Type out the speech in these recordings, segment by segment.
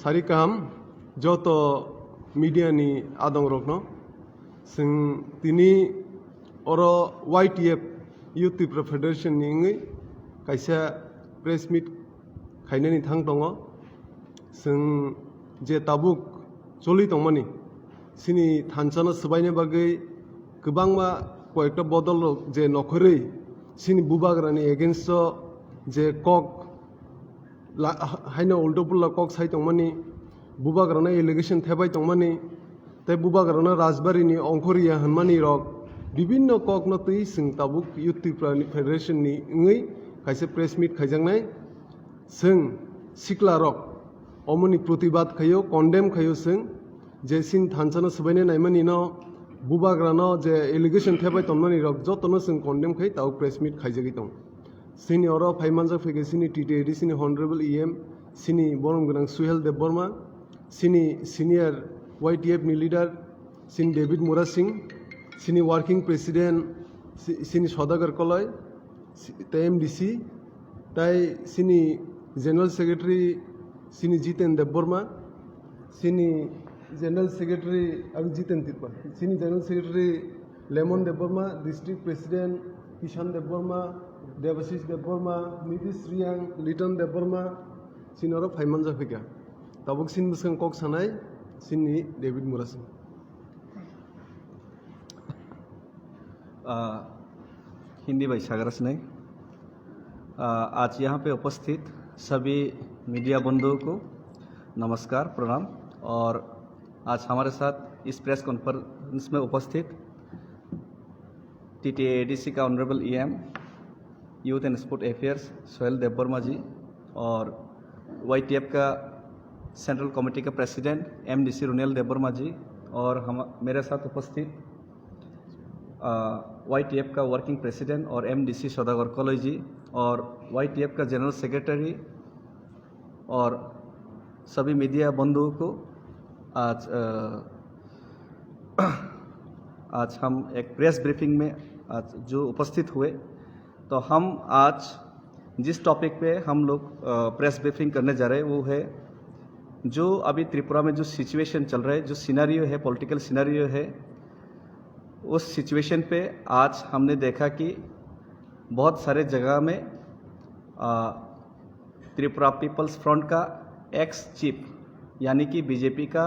सारिकाम joto media ni adong rokno sing tini oro YTF Youth Tripura Federation ni ngai kaisa press meet khainani thang tongo sing je tabuk choli tongmani sini thanchana sbaine bagai gobangma koyekta bodol je nokhorei sini bubagrani against je kok haino ulto pulla kok sai tongmani bubagrana allegation thebai tongmani tai bubagrana rajbari ni ongkhoriya hanmani rok bibinno kok no tui sing tabuk Youth Tripura Federation ni ngai kaisa press meet khaijangnai sing sikla rok omoni protibad khayo condemn khayo sing je sin thanchana sbaine naimani no bubagrana je allegation thebai tongmani rok jotono sing condemn khai tau press meet khaijagi tong sini oro phaimanja phege sini TTAD sini honorable EM sini borom gonang Suhel Debborma sini senior YTF ni leader sini David Mura Singh sini working president sini Sodagar Koloi TMDC tai sini general secretary sini Jiten Debborma sini general secretary Jiten Tirpa sini general secretary Lemon Debborma district president Kishan Debborma Devashish Debborma Nitish Riyang Liton Debborma sini oro phaimanja phega tabuk sin busang kok sanai sini David Mura Singh Hindi भाई सागरस ने आज यहाँ पे उपस्थित सभी media बंधुओं को नमस्कार प्रणाम। और आज हमारे साथ इस प्रेस कॉन्फ्रेंस में उपस्थित TTADC का honourable EM youth and sport affairs Sohel Debbarma ji और YTF का सेंट्रल कमेटी का प्रेसिडेंट MDC रुनेल देबबर्मा जी और हम मेरे साथ उपस्थित YTF का वर्किंग प्रेसिडेंट और MDC सौदागर कॉलेज जी और YTF का जनरल सेक्रेटरी और सभी मीडिया बंधुओं को आज हम एक प्रेस ब्रीफिंग में आज जो उपस्थित हुए, तो हम आज जिस टॉपिक पे हम लोग प्रेस ब्रीफिंग करने जा रहे हैं वो है जो अभी त्रिपुरा में जो सिचुएशन चल रहा है, जो सिनेरियो है, पॉलिटिकल सिनेरियो है, उस सिचुएशन पे आज हमने देखा कि बहुत सारे जगह में त्रिपुरा पीपल्स फ्रंट का एक्स चीफ यानी कि बीजेपी का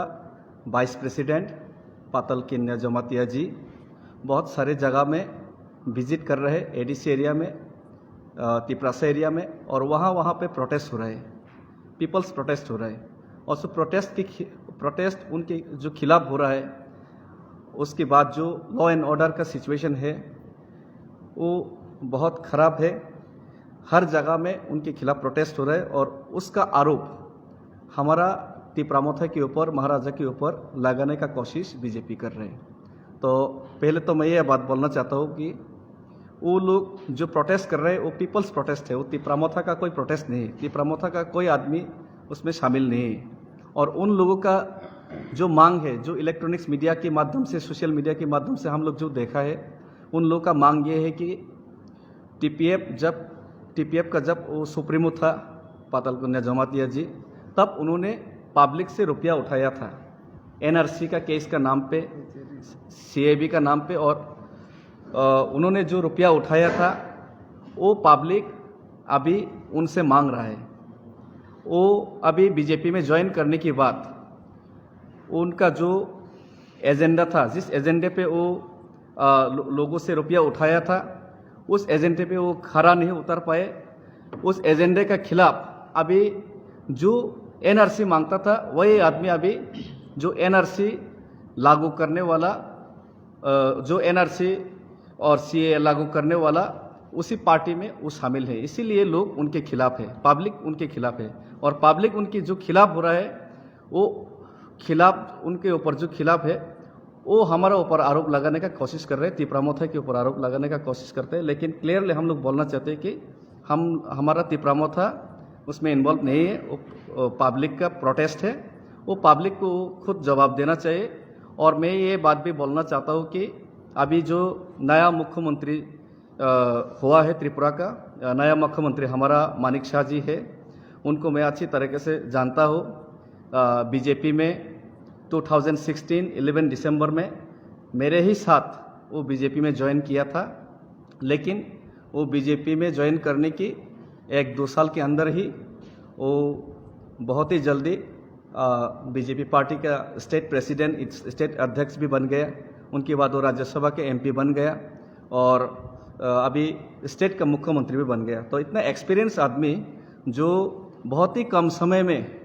वाइस प्रेसिडेंट पातल किन्या जमातिया जी बहुत सारे जगह में विजिट कर रहे हैं, ADC एरिया में, तिपरासा एरिया में, और वहाँ पे प्रोटेस्ट हो रहे हैं, पीपल्स प्रोटेस्ट हो रहा है। और सो प्रोटेस्ट उनके जो खिलाफ हो रहा है, उसके बाद जो लॉ एंड ऑर्डर का सिचुएशन है वो बहुत ख़राब है। हर जगह में उनके खिलाफ प्रोटेस्ट हो रहा है और उसका आरोप हमारा तिपरामोथा के ऊपर, महाराजा के ऊपर लगाने का कोशिश बीजेपी कर रहे हैं। तो पहले तो मैं ये बात बोलना चाहता हूँ कि वो लोग जो प्रोटेस्ट कर रहे हैं वो पीपल्स प्रोटेस्ट है, वो तिपरामोथा का कोई प्रोटेस्ट नहीं है, तिपरामोथा का कोई आदमी उसमें शामिल नहीं है। और उन लोगों का जो मांग है, जो इलेक्ट्रॉनिक्स मीडिया के माध्यम से, सोशल मीडिया के माध्यम से हम लोग जो देखा है, उन लोगों का मांग ये है कि TPF का जब वो सुप्रीमो था पातल कन्या जमातिया जी, तब उन्होंने पब्लिक से रुपया उठाया था NRC का केस का नाम पे, CAB का नाम पे, और उन्होंने जो रुपया उठाया था वो पब्लिक अभी उनसे मांग रहा है। वो अभी बीजेपी में ज्वाइन करने के बाद उनका जो एजेंडा था, जिस एजेंडे पे वो लोगों से रुपया उठाया था, उस एजेंडे पे वो खरा नहीं उतर पाए। उस एजेंडे का खिलाफ अभी जो NRC मांगता था वही आदमी अभी जो NRC लागू करने वाला, जो NRC और CA लागू करने वाला, उसी पार्टी में वो शामिल है। इसीलिए लोग उनके खिलाफ है, पब्लिक उनके खिलाफ है। और पब्लिक उनकी जो खिलाफ हो रहा है, वो खिलाफ उनके ऊपर जो खिलाफ है वो हमारा ऊपर आरोप लगाने का कोशिश कर रहे हैं, तिपरामोथा के ऊपर आरोप लगाने का कोशिश करते हैं। लेकिन क्लियरली हम लोग बोलना चाहते हैं कि हमारा तिपरामोथा उसमें इन्वॉल्व नहीं है, वो पब्लिक का प्रोटेस्ट है, वो पब्लिक को खुद जवाब देना चाहिए। और मैं ये बात भी बोलना चाहता हूँ कि अभी जो नया मुख्यमंत्री हुआ है त्रिपुरा का, नया मुख्यमंत्री हमारा मानिक शाह जी है, उनको मैं अच्छी तरीके से जानता हूँ। बीजेपी में 2016 11 दिसंबर में मेरे ही साथ वो बीजेपी में ज्वाइन किया था। लेकिन वो बीजेपी में ज्वाइन करने की 1-2 साल के अंदर ही वो बहुत ही जल्दी बीजेपी पार्टी का स्टेट प्रेसिडेंट, स्टेट अध्यक्ष भी बन गया। उनके बाद वो राज्यसभा के एमपी बन गया और अभी स्टेट का मुख्यमंत्री भी बन गया। तो इतना एक्सपीरियंस आदमी जो बहुत ही कम समय में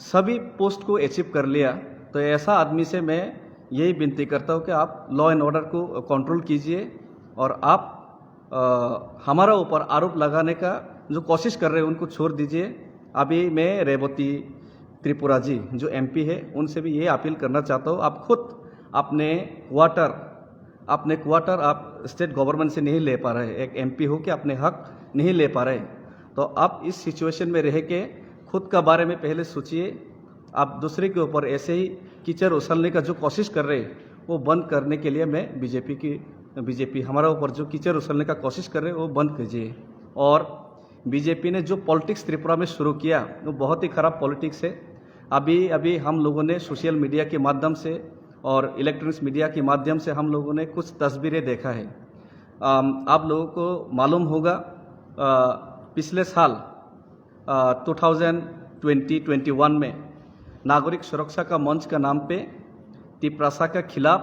सभी पोस्ट को अचीव कर लिया, तो ऐसा आदमी से मैं यही विनती करता हूँ कि आप लॉ एंड ऑर्डर को कंट्रोल कीजिए और आप हमारा ऊपर आरोप लगाने का जो कोशिश कर रहे हैं उनको छोड़ दीजिए। अभी मैं रेवती त्रिपुरा जी जो एमपी है उनसे भी ये अपील करना चाहता हूँ, आप खुद अपने क्वार्टर आप स्टेट गवर्नमेंट से नहीं ले पा रहे, एक एमपी हो के अपने हक नहीं ले पा रहे, तो आप इस सिचुएशन में रह के खुद का बारे में पहले सोचिए। आप दूसरे के ऊपर ऐसे ही कीचड़ उछलने का जो कोशिश कर रहे वो बंद करने के लिए मैं बीजेपी हमारा ऊपर जो कीचड़ उछलने का कोशिश कर रहे वो बंद कीजिए। और बीजेपी ने जो पॉलिटिक्स त्रिपुरा में शुरू किया वो बहुत ही खराब पॉलिटिक्स है। अभी हम लोगों ने सोशल मीडिया के माध्यम से और इलेक्ट्रॉनिक्स मीडिया के माध्यम से हम लोगों ने कुछ तस्वीरें देखा है। आप लोगों को मालूम होगा पिछले साल 2020-21 में नागरिक सुरक्षा का मंच का नाम पे तिपरासा के खिलाफ,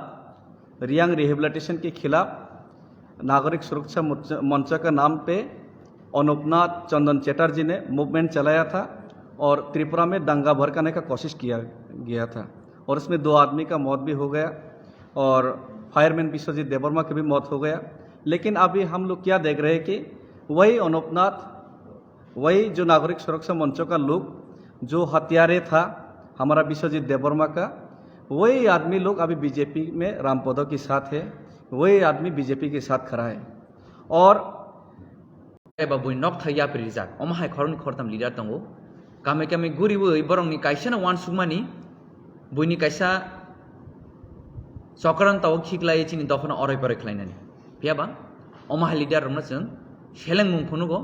रियांग रिहेबिलिटेशन के खिलाफ नागरिक सुरक्षा मंच का नाम पे अनुपनाथ चंदन चैटर्जी ने मूवमेंट चलाया था और त्रिपुरा में दंगा भड़काने का कोशिश किया गया था और इसमें 2 आदमी का मौत भी हो गया और फायरमैन विश्वजीत देवर्मा की भी मौत हो गया। लेकिन अभी हम लोग क्या देख रहे हैं कि वही अनुपनाथ, वही जो नागरिक सुरक्षा मंचों का लोग जो हत्यारे था हमारा विश्वजीत देवर्मा का, वही आदमी लोग अभी बीजेपी में रामपदो के साथ है, वही आदमी बीजेपी के साथ खड़ा है। और बुई नक थाया रिजाक अमाहाय खरन खरताम लिडार दंगो कामे कामे गुरिबो बरंनि काइसाना वान सुगमानि बुइनि काइसा सकारान ताव खिगलाय चिनि दखना अराय बराय खलायनानि पियाबा अमाहाय लिडार रमना जों सेलें मुं फुनुगो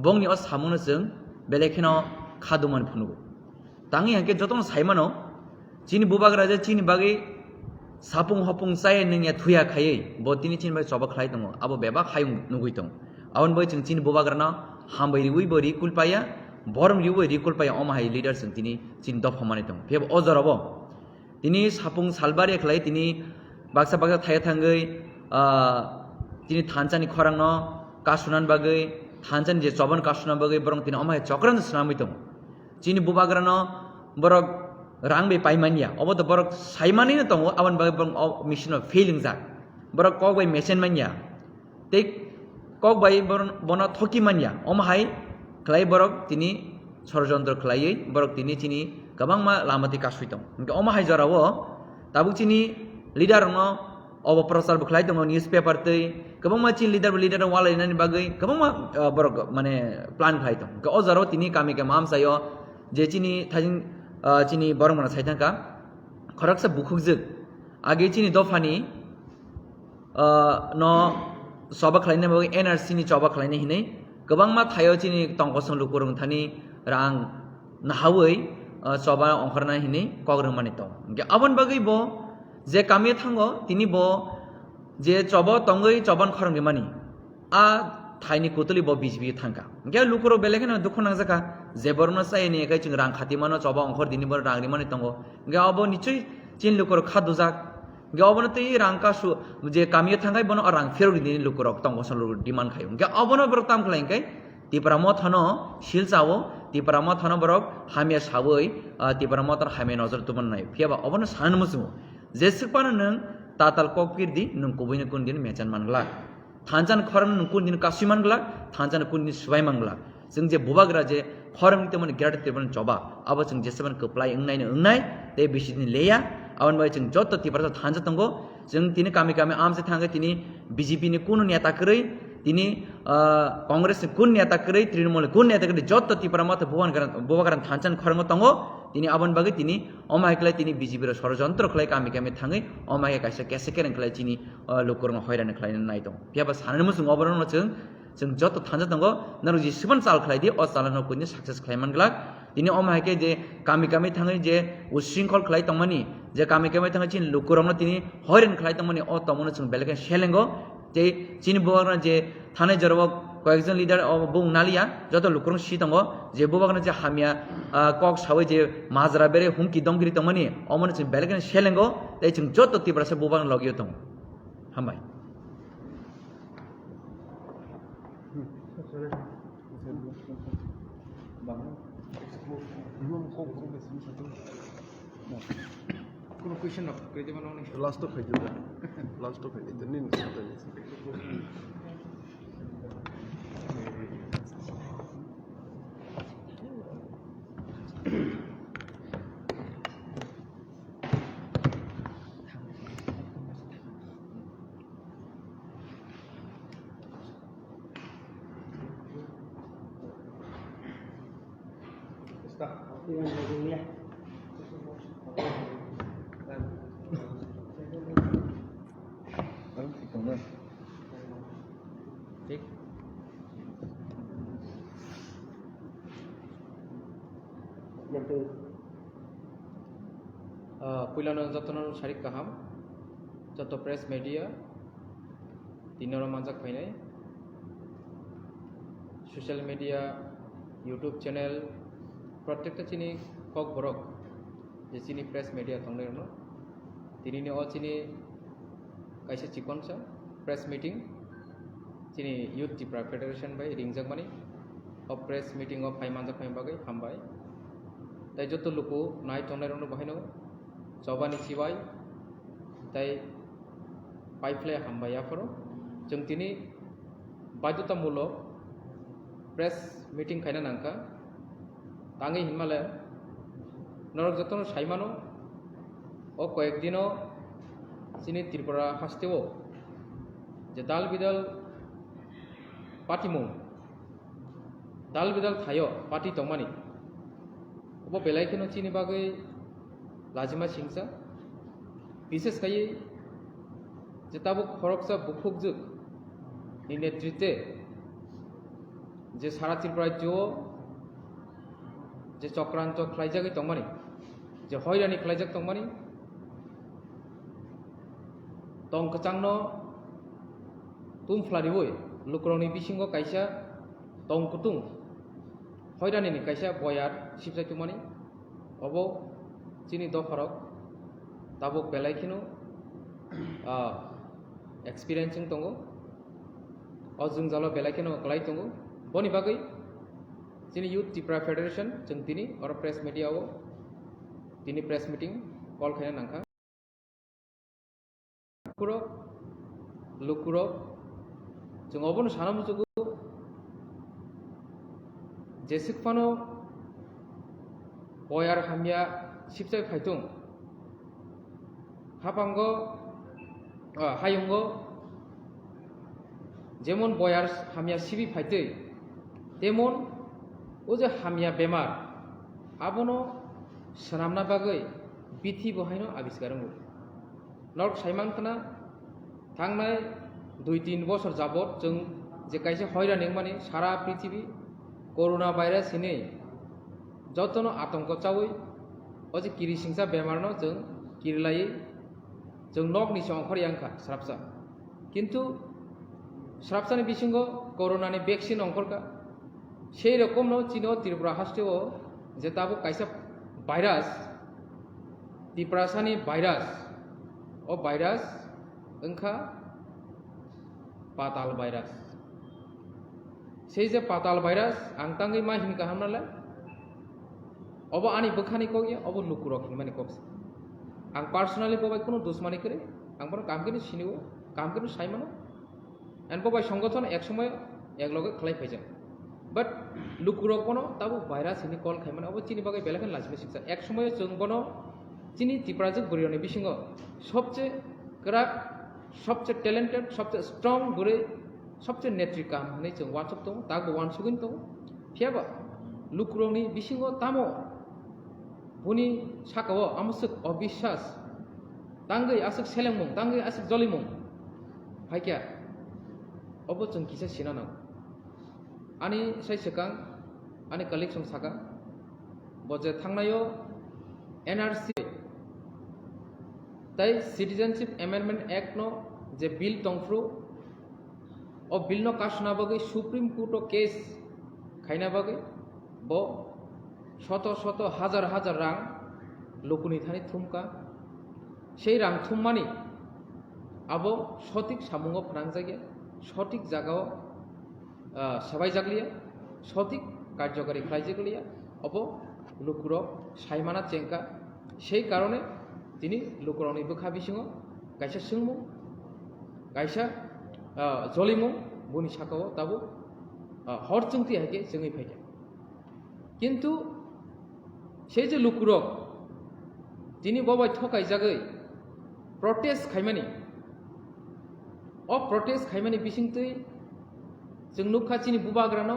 बंगनि अ सामुनो जों बेलेखेनो खादुमान फुनुगो तांगि हांके जतन साइमानो चिनि बुबाग्रा जे चिनि बागै सापुं हपुं चाय नोंया थुया खायै बतिनि चिनि बागै सबा खलाय दंगो आबो बेबा खायुं नुगै दं आवन बै जों चिनि बुबाग्राना हामबै रिवै बरि कुलपाया बरम रिवै रिकुलपाया अमाहाय लिडार जों तिनि चिनि दफामाने दं फेब अजराबो तिनि सापुं सालबारि खलाय तिनि बाक्सा थाया थांगै तिनि थानचानि खरांनो कासुनान बागै थानचानि जे चबन कासुनान बागै बरं तिनि अमाहाय चक्रान सुनामै दं चिनि बुबाग्रानो बरक रांबे पाइमानिया अब तो बरक साइमानि न दङ आवन बागै बरं मिसिनो फेलिं जा बरक कक बाय मेसेन मानिया ते कक बाय बना थकी मानिया अमाहाय खलाय बरक तिनि षड़यंत्र खलायै बरक तिनि चिनि गोबां मा लामाति कासुइ दं अमाहाय जरावो दाबु चिनि लिडार न अब प्रचार खलाय दङ न्यूज पेपर तै गोबां मा चिनि लिडार वालायनानि बागै गोबां मा बरक माने प्लान खलाय दं अ जराव तिनि कामे के माम सायो जे चिनि थाजिं चिनि बरंमना साइथांका खरकसा बुखुकजों आगे चिनि दफानि न सबा खलायनाय बागै एनआरसी नि सबा खलायनाय हिनै गोबां मा थायो चिनि तंगसं लुकुरं थानि रां नाहावै सबा अंखारनाय हिनै कग्रं माने दं आबन बागै बो जे कामे थांगो तिनि बो जे चबा तंगै चबन खरंगै मानि आ थाइनि कोतली बो बीजेपी थांका गे लुकुरो बेलेखेन दुख नांजाका जेबरनो सायनि एकाय चिं रां खातिमानो चबा अंखर दिनि बर रांनि माने तंगो गे अबो निचय चिन लुकुरो खादुजाक गे अबनो तै रां कासु जे कामियो थांगाय बनो रां फेरो दिनि लुकुरो तंगो सल डिमान्ड खायो गे अबनो बर ताम खलायनकाय तिपरामो थानो शिलचावो तिपरामो थानो बरक हामिया सावै तिपरामो तर हामिया नजर तुमन नाय फियाबा अबनो सानमुसु जेसपानो नों ताताल ककपिरदि नों कुबैनो कुन दिन मेचान मानगला थानजान खरम कुन दिन कासुइ मानगला थानजान कुन दिन सुबाय मानगला जों जे बुबाग्रा जे खरम तमन गेराट तेबन चबा अब जों जेसेबान कप्लाय ओंनाय ते बिसिनि लेया आवन बाय जों जत तिपरा थानजा तंगो जों तिनि कामे आमसे थांगे तिनि बीजेपी नि कुन नेता करै तिनि कांग्रेस नि कुन नेता करै तृणमूल कुन नेता करै जत तिपरा मत बुबाग्रा थानजान खरम तंगो तिनि आवन बागै तिनि अमायकलाय तिनि बीजेपी र षड़यंत्र खलाय कामे थांगै अमाय काइसा केसे केरें खलाय तिनि लोकरंग हैरान खलाय नाय दं पियाबा सानमुसुं अबरन जों जत थानजा दंगो नरु जिसिबान चाल खलायदि अ चालानो कुनि success खलायमानग्ला tini om haike je kami thangai je ushringkhol khlai tongmani je kami thangai chin lukurong tini hoiren khlai tongmani o tongmani chung beleken shelengo je chini bubagna je thane jorok কয়েকজন leader বউ নালিয়া যত লুকুরং C দङ যে বুবাগনা যে হামিয়া cock সাवै যে মাজরা বেরে হুমকি দমগিরি তংমানি অমনে जों बेलेगन शेलेंगो তাই जों যত তিব্রাসে বুবাগনা লগিयो दङ हामबाय কোনো কোয়েশ্চেন না কইতে পারো না লাস্ট অফ ফাইজ লাস্ট অফ ফাইজ নিন ঠিক पुइलानो जतनो सारिक काहाम जत प्रेस मीडिया तिनरो मानजाक फैनाय सोशल मीडिया यूट्यूब चैनल प्रत्येकटा चिनी कक बरक जे चिनी प्रेस मीडिया तंगनायनो तिनिनि अ चिनी कायसे चिकनसा प्रेस मीटिंग चिनी यूथ त्रिपुरा फेडरेशन बाय रिंगजाकमानि अ प्रेस मीटिंग अ फाइ मानजाक फाइ बागै हामबाय ताई जत लुकु नाय तंगनायनो बाहायनो जबानि सिबाय ताई पाइफ्ले हामबाय आफरो जों तिनि बाध्यतामूलक प्रेस मीटिंग खायना नांका तांगै हिमालय नरक जतन साइमानो ओ कयेक दिनो चिनी त्रिपुरा हास्तेव जे दाल बिदाल पार्टी दाल बिदाल थायो पार्टी तंगमानि अब बेलायखनो चिनी बागै लाजिमा सिंसा विशेष खायै जे ताबो खरकसा बुफुकजुग नि नेतृत्वे जे सारा त्रिपुरा राज्य जे चक्रांत खालायजागै तंगमानि जे हयरानि खालायजाग तंगमानि तंकचांनो तुमफ्लारिवै लुक्रंनि बिसिंगो कायसा तंकुतुं हयरानिनि कायसा बयार सिबजायतुमानि अबो चिनी दफारक ताबुक बेलायखिनो एक्सपीरियंसिंग दंगो अजुं जालो बेलायखिनो गलाय दंगो बनि बागै चिनी यूथ त्रिपुरा फेडरेशन जों दिनै और प्रेस मीडिया दिनै प्रेस मीटिंग कल खायना नांखा लुकुरक जों अबनो सानामुजुगु जेसिकफानो बयार हामिया सिबजाय फायथुं हापांगो हायुंगो जेमन बयार हामिया सिबि फायथै तेमन ओ जे हामिया बेमार आबनो सोनामना बागै बिथि बहायनो आबिष्कारंगो नरक साइमानखना थांनाय 2-3 बছর जाबत जों जे कायसे हयरानि माने सारा पृथ्वी कोरोना भाइरस हिनै जतनो आतंक चावै अजे किरिसिंसा बेमारनो जों किरलायै जों नगनि संखरि आंखा स्राबसा किन्तु स्राबसानि बिसिंगो कोरोनानि वैक्सीन अंखरका সেই রকম চিনো त्रिपुरा हास्टेव जे ताबो कायसा भाइरास त्रिपुरासानि भाइरास ओ भाइरास ओंखा पाताल भाइरास সেই যে पाताल भाइरास आं तांगै मा हिनका हामनालाय अब आनी बखानी कगिया अब लुकुरक हिनमानि कक्स आं पार्सोनाली बबाय कोनो दुश्मनी करे आं पर कामकिनि सिनिवो कामकिनि साइमानो एन बबाय संगठन एक समय एक लगे खलाय फैजा बाट लुकुरक बनो ताबो भाइरास हिनि कल खायमान अब चिनि बागै बेलाखन लाजिमे सिक्सा एक समय जों बनो चिनि त्रिपुराजों बरियानि बिसिंगो सबसे क्राक सबसे टैलेंटेड सबसे स्ट्रंग बुरे सबसे नेत्रिका होननाय जों वाट्सएप दं तागो वानसुगिन दं फियाबा लुकुरंनि बिसिंगो तामो बुनि साकाव आमसुक अबिश्वास तांगै आसुक सेलेंमं तांगै आसुक जलिमं फायकिया अब जों किसा सिना नांगौ आनी साइसकां आनी कलिग सं साका बजे थांनायो NRC ताई सिटीजनशिप एमेंडमेंट एक्ट नो जे बिल तंफ्रु और बिल नो काशना बगे सुप्रीम कोर्ट केस खाइना बगे बो शत शत हाजार हाजार रां लोकुनि थानि थुमका সেই রাং থুমমানি আবো সঠিক সামুঙ্গ ফনাংজাগিয়া সঠিক জায়গাও সবাই জাগলিয়া সঠিক কার্যকারী খাইজেগলিয়া অব লুকুরক সাইমানা চেঙ্কা সেই কারণে তিনি লুকুরনি বখা বিসিङ গাইসা সিংমু গাইসা জলিমু বনি সাকাও তাবো হরচুংতি হাইকে जोंनि फाइके কিন্তু সেই যে লুকুরক তিনি ববাই ঠকাই জাগै protest खाइमानि protest खाइमानि बिसिंतै जों नुखाचिनि बुबाग्रानो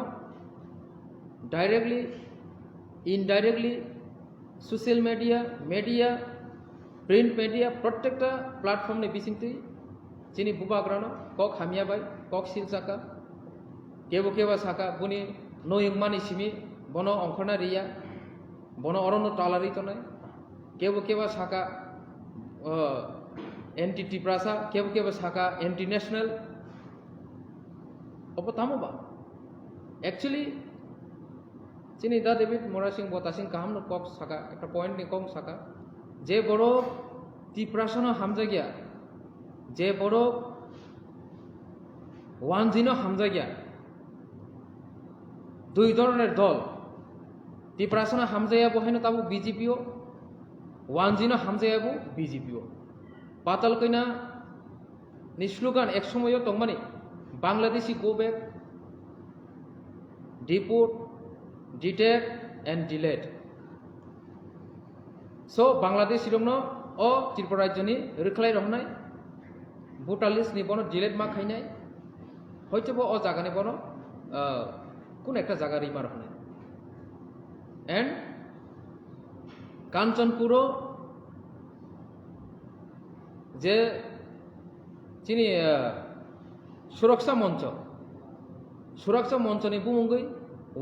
directly indirectly social media print media प्रत्येकटा प्लेटफर्म नि बिसिंतै चिनि बुबाग्रानो कक हामियाबाय कक सिलसाका केबा साका बुनि नयंमानि सिमि बनो अंखरना रिया बनो अरनो टालारि तनाय केबा साका एंटी टिप्रासा केबा साका एंटी नेशनल अब तामोबा एक्चुअली चिनि दा डेविड मोरासिंह बतासिंह काहाम न कक साका एक पॉइंट नि कम साका जे बड़ो टिप्रासानो हामजागिया जे बड़ो वानजिनो हामजागिया दुई धरনের दल टिप्रासानो हामजाया बहायनो ताबो बीजेपीओ वानजिनो हामजायाबो बीजेपीओ पाताल कैना नि स्लोगान एक समयो तंगमानि Bangladeshi go back deport detect and delete so Bangladesh रमनो ओ त्रिपुरा राज्यनि रोखलाय रहनाय भुटालिस नि बनो डिलेट मा खाइनाय हयतोबो ओ जागानि बनो কোন একটা জায়গা রিমার হনে एंड কাঞ্চনপুরও যে চিনি সুরক্ষা মঞ্চनि बुंगै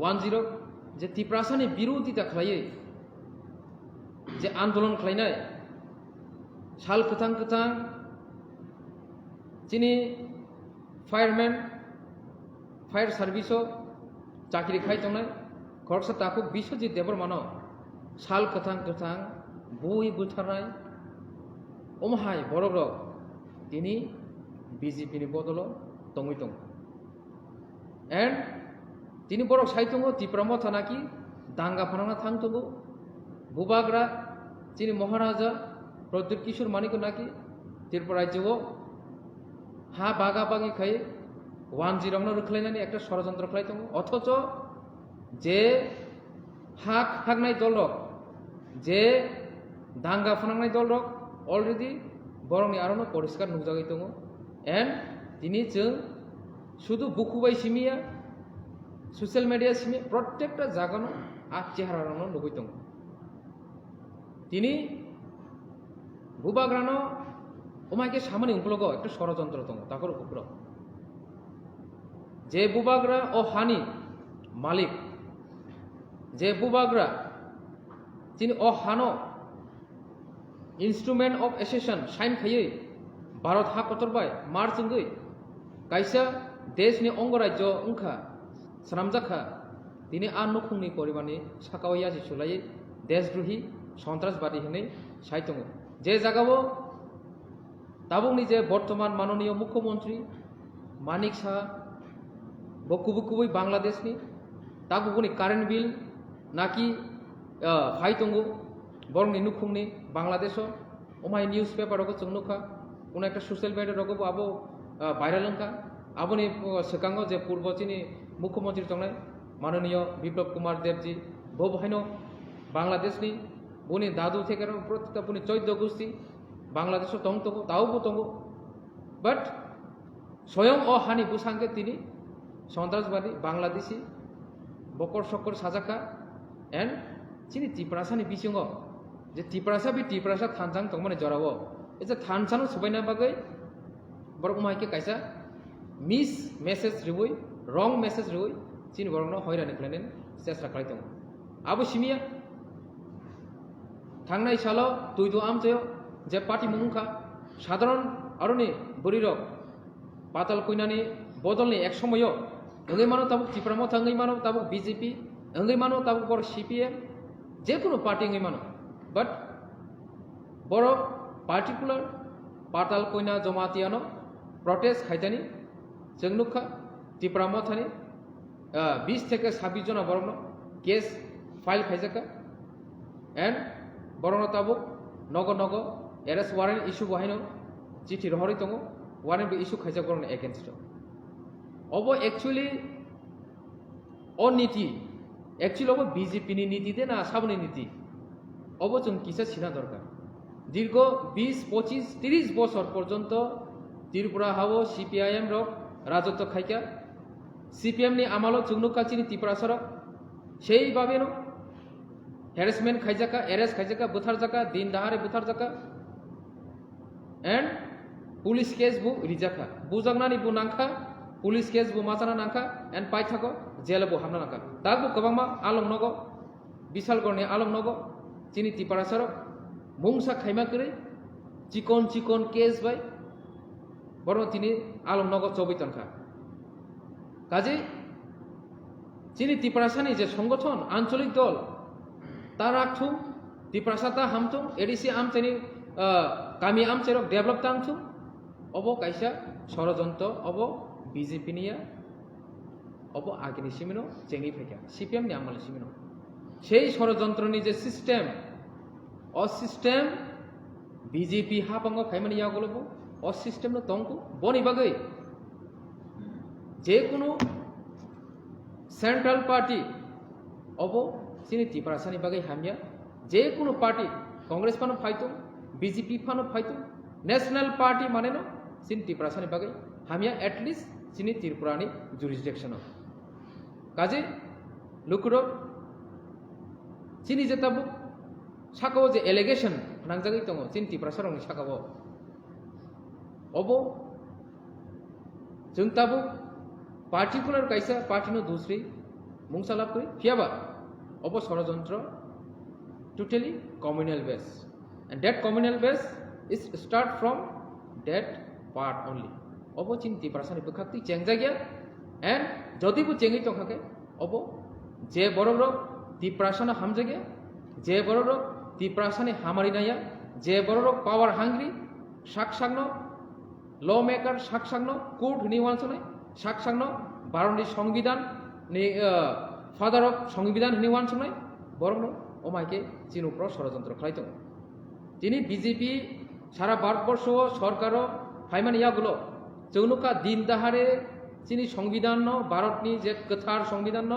10 जे तिप्रासानि बिरोधिता खालायै जे आंदोलन खालायनाय साल खोथां चिनि फायर सार्भिसआव चाकरी खायतंनाय खरसा ताकु बिश्वजित देबरमानो साल खोथां बय बुथारनाय ओमहाय बरग्रक दिनै बीजेपी नि बदलो तंगै दं एंड दिनै बरक साइतंगो तिप्रामो थानाकि दांगा फानांना थांतंगो बुबाग्रा दिनै महाराजा प्रद्युत किशोर मानिक नाकि त्रिपुरा राज्यो हा बागा बागि खाय 10 रोखलायनानै একটা ষড়যন্ত্র খালাইतंगो অথচ যে हागनाय दलरक जे दांगा फोनांनाय दलरक अलरेडी बरंनि आरोनो परिष्कार नुजागै दङ एंड दिनै जों शुधु बुकुबाय सिमिया सोशल मीडिया सिमि प्रत्येकटा जागानो आ चेहरानो नुगै दङ दिनै बुबाग्रानो ओमाइके सामने उंखलगो একটা ষড়যন্ত্র दङ ताकर उपुर जे बुबाग्रा ओ हानि मालिक जे बुबाग्रा जिन ओ हानो इंस्ट्रूमेंट ऑफ एसेशन साइन खायै भारत हा कतरबाय मार्चंगै कायसा देशनि अंगराज्य उंखा सरामजाखा दिनै आ नखुंनि परिमाननि साकावया जिसुलायै देशद्रोही सन्त्रासबादी होनै साइतंगो जे जागावो ताबुंनि जे बर्तमान माननीय मुख्यमंत्री मानिक साहा बकुबुकुबै बांग्लादेशनि ताबुगुनि कारेन्ट बिल नाकि फाइतंगो बरंनि नुखुंनि बांग्लादेशो ओमाय न्यूज पेपर रको जोंनुखा उन एक सोशल मीडिया रको आबो भाइरल अंका आबोनि सेकांगो जे पूर्वचिनि मुख्यमंत्री तंनाय माननीय बिप्लब कुमार देवजी बो बहायनो बांग्लादेशनि बुनि दादु थेकेर प्रत्येकटा बुनि 14 गोष्ठी बांग्लादेशो तंगतंगो तावबो तंगो बाट स्वयं ओ हानि बुसांगे तिनि सन्त्रासबादी बांग्लादेशी बकर सककर साजाका एंड चिनि तिप्रासानि बिसिङाव जे तिप्रासा थानसां तंमाने जरावो एसे थानसानो सुबायना बागै बर उमाइके कायसा मिस मेसेज रिवै रंग मेसेज रिवै चिनि बरंनो हयरानि खालायनाय सेस्रा खालायदों आबो सिमिया थांनाय सालो तुइदु आमचयो जे पार्टी मुंखा साधारण आरोनि बरिरक पाताल कइनानि बदलनि एक समयो ओंगै मानो ताबुक त्रिपुरा ओंगै मानो ताबुक बीजेपी ओंगै मानो ताबुक बर सीपीएम जेकुनु पार्टी ओंगै मानो बाट बर पार्टिकुलार पाताल कइना जमातियानो प्रटेस्ट खाइतानि जों नुखा त्रिपुरा मथानि 20 থেকে 26 जना बरनो केस फाइल खाइजाका एंड बरनो ताबुक नगो नगो एरेस्ट वारेंट इश्यू बहायनो चिठी रहरि दङ वारेंट इश्यू खाइजाक बरनो एगेंस्ट अब एक्चुअली अ नीति एक्चुअली अब बीजेपी नि नीति दे ना साबनि नीति अब जों किसा सिना दरकार दीर्घ 20 25 30 বছর পর্যন্ত त्रिपुरा हावो सीपीआईएम रक राजत्व खाइका सीपीएम नि आमालो जुगनु कालचिनि त्रिपुरा सरक सेई बाबेनो हेरेसमेंट खाइजाका एरेस्ट खाइजाका बुथार जाका दिन दाहारे बुथार जाका एंड पुलिस केस बु रिजाका बुजागनानि बु नांखा पुलिस केस बु मासाना नांखा एंड पाइथाको जेल बु हामना नांखा दागु गोबांमा आलं नगो बिशालगढ़नि आलं नगो चिनि त्रिपुरा सरक मुंसा खाइमा करे चिकन चिकन केस बाय बरं तिनी आलं नगो चौबैतनखा কাজে চিনি त्रिपुरासानि जे संगठन आंचलिक दल तार आखथुं त्रिपुरासाता हामथुं एडिसि आमचेनि गामि आमचेरक डेभलप तांथुं अब कायसा षड़यंत्र अब बीजेपी निया अब आगेनि सिमिनो जेंगि फैका सीपीएम नि आमाल सिमिनो সেই ষড়যন্ত্রनि जे सिस्टेम अ सिस्टेम बीजेपी हाबांगो खाइमानि यागलबो अ सिस्टेम न तंगु बनि बागै जेकुनु सेंट्रल पार्टी अब चिनि त्रिपुरासानि बागै हामिया जेकुनु पार्टी कांग्रेस फानो फाइतो बीजेपी फानो फाइतो नेशनल पार्टी माने न चिनि त्रिपुरासानि बागै हामिया एटलिस्ट चिनि त्रिपुरानि जुरिसडिक्शन काजे लुकुरो चिनि जेताबु साकाव जे एलिगेशन नांजागै दङ चिनि त्रिपुरासारनि साकाव अब जों ताबु पार्टिकुलर कैसा पार्टी नो दूसरी मुंसा लाभ करी फियाबा अब षड़यंत्र totally communal base and that communal base is start from that part only अब चिन त्रिपुरासानि बखाक्ति चेंजा गया एंड जदि बु चेंगि तंखाके अब जे बररो त्रिपुरासाना हामजे गया जे बररो त्रिपुरासानि हामारि नाया जे बररो पावर हांग्री साकसांनो लॉ मेकर साकसांनो कोर्ट निवानसने साकसांनो भारतनि संविधान नि फादार अफ संविधान निवानसने बरनो अमाइके चिनुप्र षड़यंत्र खालायदों दिनै बीजेपी सारा भारतवर्ष सरकार फाइमानि यागुलो जौनुका दिन दाहारे चिनि संविधान भारतनि जे गोथार संविधान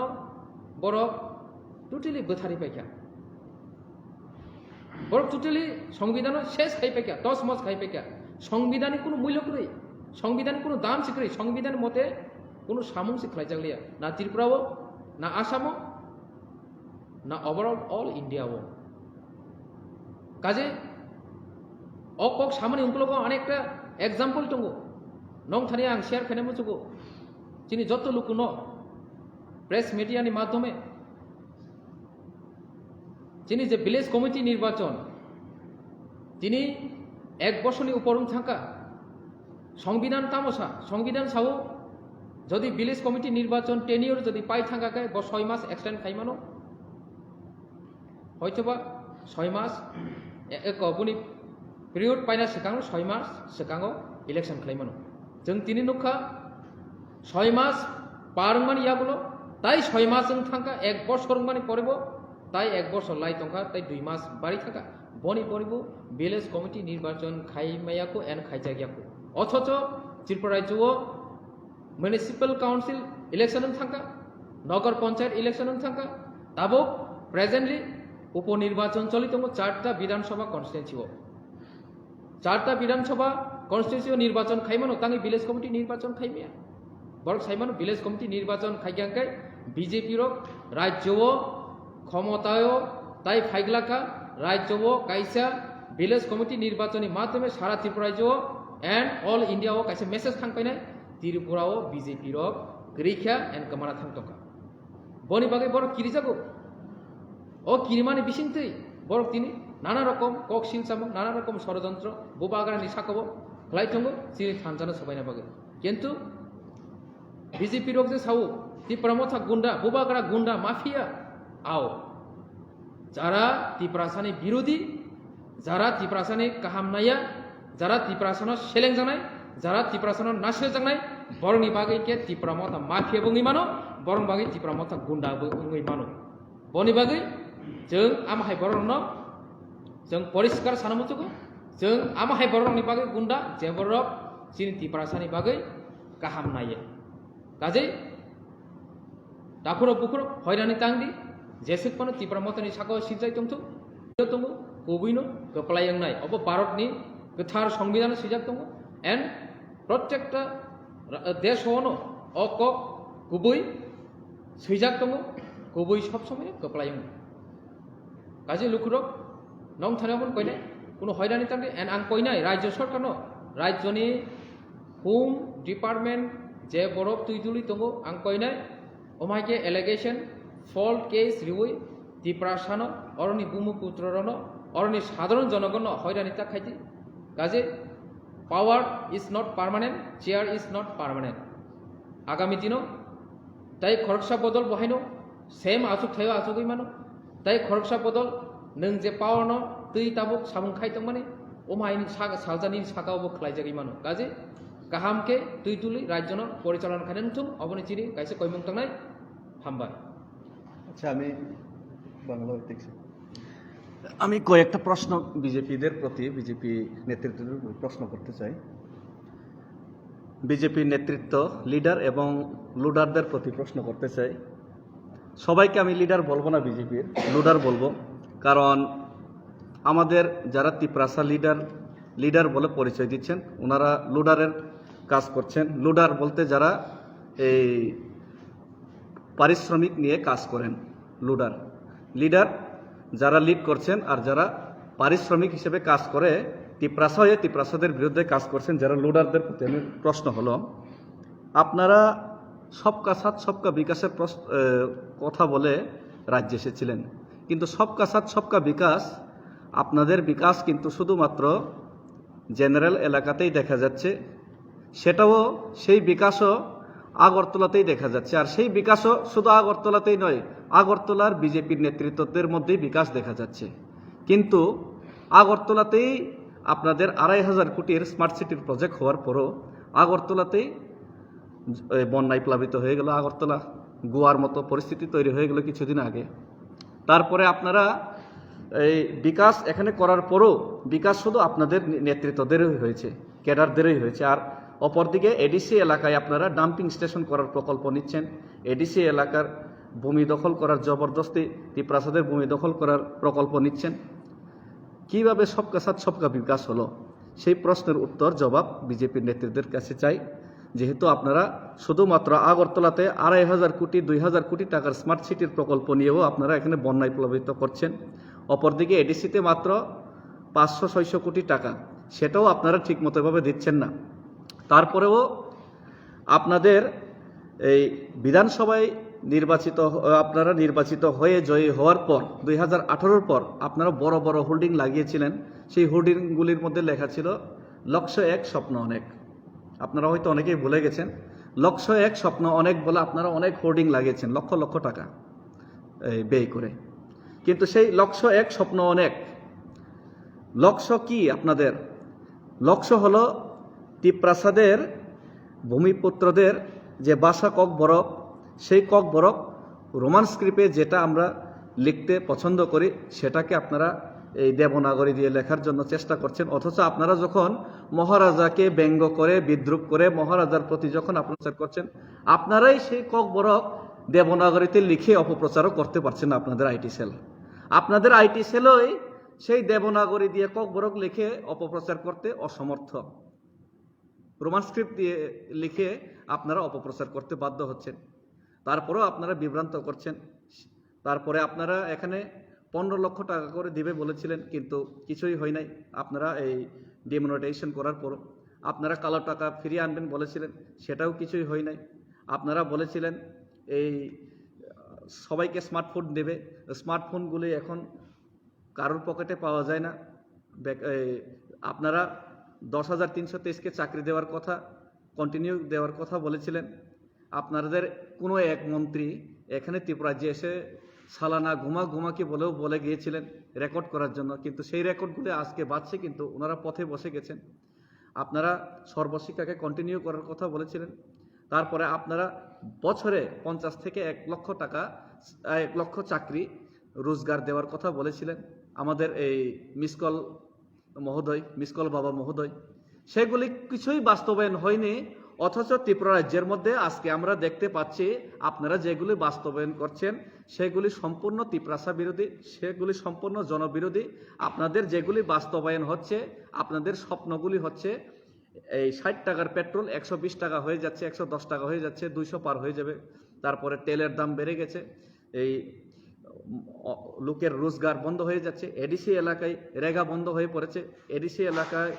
बर टोटली बोथारि पाइका बर टोटली संविधान शेष खाइ पाइका 10 मास खाइ पाइका संविधानी कोनो मूल्य करै संविधान कोनो दाम सिकरै संविधान मते कोनो सामुं सिखलाय जागलिया ना त्रिपुराओ ना आसामो ना ओवरऑल ऑल इंडियाओ काजे अक सामानि उंकलगो अनेकटा एग्जाम्पल दङ नं थाने आं शेयर खालामनो जुगो चिनि जत्त लुकु न प्रेस मीडियानि माध्यमे चिनि जे विलेज कमिटी निर्वाचन दिनै एक बছরनि उपरन थांका संविधान तामसा संविधान सावो जदि विलेज कमिटी निर्वाचन टेनियर जदि पाइ थांकाके ब 6 मास एक्सटेंड खाइमानो हयतोबा 6 मास एक बुनि पिरियड पाइना सिगां 6 मास सिगाङाव इलेक्शन खाइमानो जों दिनै नुखा 6 मास पारमानि याबुलो ताई 6 मास जों थांका एक बছর मानि परेबो ताई एक बছর लाई तंका ताई 2 मास बारि थांका बनि परिबो विलेज कमिटी निर्वाचन खाइमायाको एन खाइजागियाको अथच त्रिपुरा राज्योआव म्युनिसिपल काउंसिल इलेक्शन थांका नगर पंचायत इलेक्शन थांका ताबो प्रेजेंटली उपनिर्वाचन चलित दङ 4टा विधानसभा कन्स्टिट्युएन्सीआव 4टा विधानसभा कन्स्टिट्युएन्सी निर्वाचन खाइमानो तांगि विलेज कमिटी निर्वाचन खाइमाया बरक साइमानो विलेज कमिटी निर्वाचन खाइगांकाय बीजेपी रो राज्योआव क्षमतायो ताई फाइगलाका राज्योआव काइसा विलेज कमिटी निर्वाचननि माध्यमे सारा त्रिपुरा राज्योआव एंड ऑल इंडियाआव काइसा मेसेज थांफैनाय त्रिपुराआव बीजेपी रो गैखा एंड कमाना थांतका बनि बागै बर किरिजागो ओ किरिमानि बिसिंथै बर तिनि নানা রকম কক সিংসামো নানা রকম ষড়যন্ত্র বুবাগ্রানি সাকবো খাইথঙ্গো চিনি থানজানো সবাইনা বাগে কিন্তু বিজেপি রোগ যে সাউ ত্রিপুরামথা গুন্ডা বুবাগ্রা গুন্ডা মাফিয়া আও যারা ত্রিপুরাসানি বিরোধী যারা ত্রিপুরাসানি কাহাম নাইয়া যারা ত্রিপুরাসানো সেলেং জানাই যারা ত্রিপুরাসানো নাসে জানাই বরংनि बागै के ত্রিপুরামথা মাফিয়া बुङै मानो बरं बागै ত্রিপুরাमথা गुन्डा बुङै मानो बनि बागै जों आमाहाय बरंनो जों परिष्कार सानमुथुगो जों आमाहाय बरंनि बागै गुन्डा जे बरक चिनि त्रिपुरासानि बागै गाहाम नायो काजै दाखुरो बुखुरो हयरानि तांदि जेसेकपानो त्रिपुरामथानि साकाव सिजाय दंथु दंगो गुबैनो गोपलायंनाय अब भारतनि गोथार संविधान सिजाक दङ एन्ड प्रत्येकटा देश हनो अक गुबै सैजाक दङ गुबै सब समय गोपलायं काजै लुखुरक नं थानायाव कयनाय কোনো হয়রানি তাंदि एन्ड आं कयनाय राज्य सरकारनो राज्यनि होम डिपार्टमेंट जे बरफ तुइदुलि दङ आं कयनाय अमायके एलिगेशन फल्ट केस रिउइ ত্রিপুরাসানো অরণি ব্রহ্মপুত্ররনো অরণি সাধারণ জনগণ হয়রানি তাকাইতি কাজে power is not permanent chair is not permanent আগামী দিনও তাই খরকসা বদল বহাইনো সেম আচুক থাইও আচুকই মানো তাই খরকসা বদল नों जे पावारनो दै ताबुक साबुं खायतों माने ओमायनि सालजानि साकावबो खलायजागै मानो काजे गाहामके दुइ दुलि राज्यनो परिचालन खायनथुम अबनि चिरि कायसे कयमुं थांनाय हामबाय আচ্ছা আমি কয়েকটা প্রশ্ন বিজেপিদের প্রতি বিজেপি নেতৃত্বের প্রশ্ন করতে চাই বিজেপি নেতৃত্ব লিডার এবং লুডারদের প্রতি প্রশ্ন করতে চাই সবাইকে আমি লিডার বলবো না বিজেপির লুডার বলবো কারণ আমাদের যারা ত্রিপুরাসা লিডার বলে পরিচয় দিচ্ছেন ওনারা লুডারের কাজ করছেন লুডার বলতে যারা এই পারিশ্রমিক নিয়ে কাজ করেন লিডার যারা লিড করছেন আর যারা পারিশ্রমিক হিসেবে কাজ করে ত্রিপুরাসা হয়ে ত্রিপুরাসাদের বিরুদ্ধে কাজ করছেন যারা লুডারদের প্রতি আমি প্রশ্ন হলো আপনারা সবকা সাথ সবকা বিকাশের কথা বলে রাজ্যে এসেছিলেন কিন্তু সবকা সাথ সবকা বিকাশ আপনাদের বিকাশ কিন্তু শুধুমাত্র জেনারেল এলাকাতেই দেখা যাচ্ছে সেটাও সেই বিকাশও আগরতলাতেই দেখা যাচ্ছে আর সেই বিকাশও শুধু আগরতলাতেই নয় আগরতলার বিজেপির নেতৃত্বদের মধ্যেই বিকাশ দেখা যাচ্ছে কিন্তু আগরতলাতেই আপনাদের ২৫০০ কোটির স্মার্ট সিটির প্রজেক্ট হওয়ার পরও আগরতলাতেই বন্যায় প্লাবিত হয়ে গেল আগরতলা গোয়ার মতো পরিস্থিতি তৈরি হয়ে গেল কিছুদিন আগে তারপরে আপনারা এই বিকাশ এখানে করার পরও বিকাশ শুধু আপনাদের নেতৃত্বদেরই হয়েছে ক্যাডারদেরই হয়েছে আর অপরদিকে এডিসি এলাকায় আপনারা ডাম্পিং স্টেশন করার প্রকল্প নিচ্ছেন এডিসি এলাকার ভূমি দখল করার জবরদস্তি ত্রিপুরাসাদের ভূমি দখল করার প্রকল্প নিচ্ছেন কিভাবে সবকা সাথ সবকা বিকাশ হলো সেই প্রশ্নের উত্তর জবাব বিজেপির নেতৃত্বের কাছে চাই যেহেতু আপনারা শুধুমাত্র আগরতলাতে ২৫০০ কোটি ২০০০ কোটি টাকার স্মার্ট সিটির প্রকল্প নিয়েও আপনারা এখানে বন্যায় প্লাবিত করছেন অপরদিকে এডিসিতে মাত্র ৫০০-৬০০ কোটি টাকা সেটাও আপনারা ঠিকমতোভাবে দিচ্ছেন না তারপরেও আপনাদের এই বিধানসভায় আপনারা নির্বাচিত হয়ে জয়ী হওয়ার পর ২০১৮ পর আপনারা বড় বড় হোর্ডিং লাগিয়েছিলেন সেই হোর্ডিংগুলির মধ্যে লেখা ছিল ১০০ স্বপ্ন অনেক আপনারা হয়তো অনেকেই ভুলে গেছেন ১০০ স্বপ্ন অনেক বলে আপনারা অনেক হোর্ডিং লাগিয়েছেন লক্ষ লক্ষ টাকা ব্যয় করে কিন্তু সেই ১০০ স্বপ্ন অনেক লক্ষ্য কি আপনাদের লক্ষ্য হলো ত্রিপুরাসাদের ভূমিপুত্রদের যে বাসা ককবরক সেই ককবরক রোমান স্ক্রিপ্টে যেটা আমরা লিখতে পছন্দ করি সেটাকে আপনারা এই দেবনাগরী দিয়ে লেখার জন্য চেষ্টা করছেন অথচ আপনারা যখন মহারাজাকে ব্যঙ্গ করে বিদ্রুপ করে মহারাজার প্রতি যখন অপপ্রচার করছেন আপনারাই সেই ককবরক দেবনাগরীতে লিখে অপপ্রচারও করতে পারছেন না আপনাদের আইটি সেলই সেই দেবনাগরী দিয়ে ককবরক লিখে অপপ্রচার করতে অসমর্থ রোমান স্ক্রিপ্ট দিয়ে লিখে আপনারা অপপ্রচার করতে বাধ্য হচ্ছেন তারপরেও আপনারা বিভ্রান্ত করছেন তারপরে আপনারা এখানে ১৫ লক্ষ টাকা করে দিবে বলেছিলেন কিন্তু কিছুই হয় নাই আপনারা এই ডিমনিটাইজেশন করার পর আপনারা কালো টাকা ফিরিয়ে আনবেন বলেছিলেন সেটাও কিছুই হয় নাই আপনারা বলেছিলেন এই সবাইকে স্মার্টফোন দেবে স্মার্টফোনগুলি এখন কারোর পকেটে পাওয়া যায় না। আপনারা 10,323কে চাকরি দেওয়ার কথা, কন্টিনিউ দেওয়ার কথা বলেছিলেন। আপনাদের কোনো এক মন্ত্রী এখানে ত্রিপুরাজ্যে এসে সালানা ঘুমাকি বলেও বলে গিয়েছিলেন রেকর্ড করার জন্য, কিন্তু সেই রেকর্ডগুলো আজকে বাজছে, কিন্তু ওনারা পথে বসে গেছেন। আপনারা সর্বশিক্ষাকে কন্টিনিউ করার কথা বলেছিলেন। তারপরে আপনারা বছরে 50 থেকে 1 লক্ষ টাকা 1 লক্ষ চাকরি রোজগার দেওয়ার কথা বলেছিলেন আমাদের এই মিসকল বাবা মহোদয়। সেগুলি কিছুই বাস্তবায়ন হয়নি। অথচ ত্রিপুরা রাজ্যের মধ্যে আজকে আমরা দেখতে পাচ্ছি আপনারা যেগুলি বাস্তবায়ন করছেন সেগুলি সম্পূর্ণ ত্রিপ্রাসা বিরোধী, সেগুলি সম্পূর্ণ জনবিরোধী। আপনাদের যেগুলি বাস্তবায়ন হচ্ছে, আপনাদের স্বপ্নগুলি হচ্ছে এই 60 টাকার পেট্রোল 120 টাকা হয়ে যাচ্ছে, 110 টাকা হয়ে যাচ্ছে, 200 পার হয়ে যাবে। তারপরে তেলের দাম বেড়ে গেছে, এই লোকের রোজগার বন্ধ হয়ে যাচ্ছে, এডিসি এলাকায় রেগা বন্ধ হয়ে পড়েছে, এডিসি এলাকায়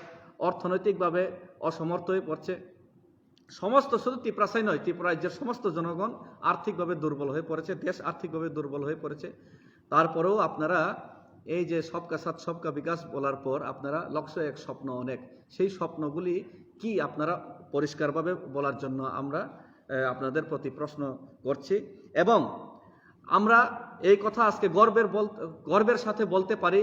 অর্থনৈতিকভাবে অসমর্থ হয়ে পড়ছে। সমস্ত, শুধু ত্রিপুরাসাই নয়, ত্রিপুরা রাজ্যের সমস্ত জনগণ আর্থিকভাবে দুর্বল হয়ে পড়েছে, দেশ আর্থিকভাবে দুর্বল হয়ে পড়েছে। তারপরেও আপনারা এই যে সবকা সাথ সবকা বিকাশ বলার পর আপনারা লক্ষ্য এক স্বপ্ন অনেক, সেই স্বপ্নগুলি কি আপনারা পরিষ্কারভাবে বলার জন্য আমরা আপনাদের প্রতি প্রশ্ন করছি। এবং আমরা এই কথা আজকে গর্বের সাথে বলতে পারি,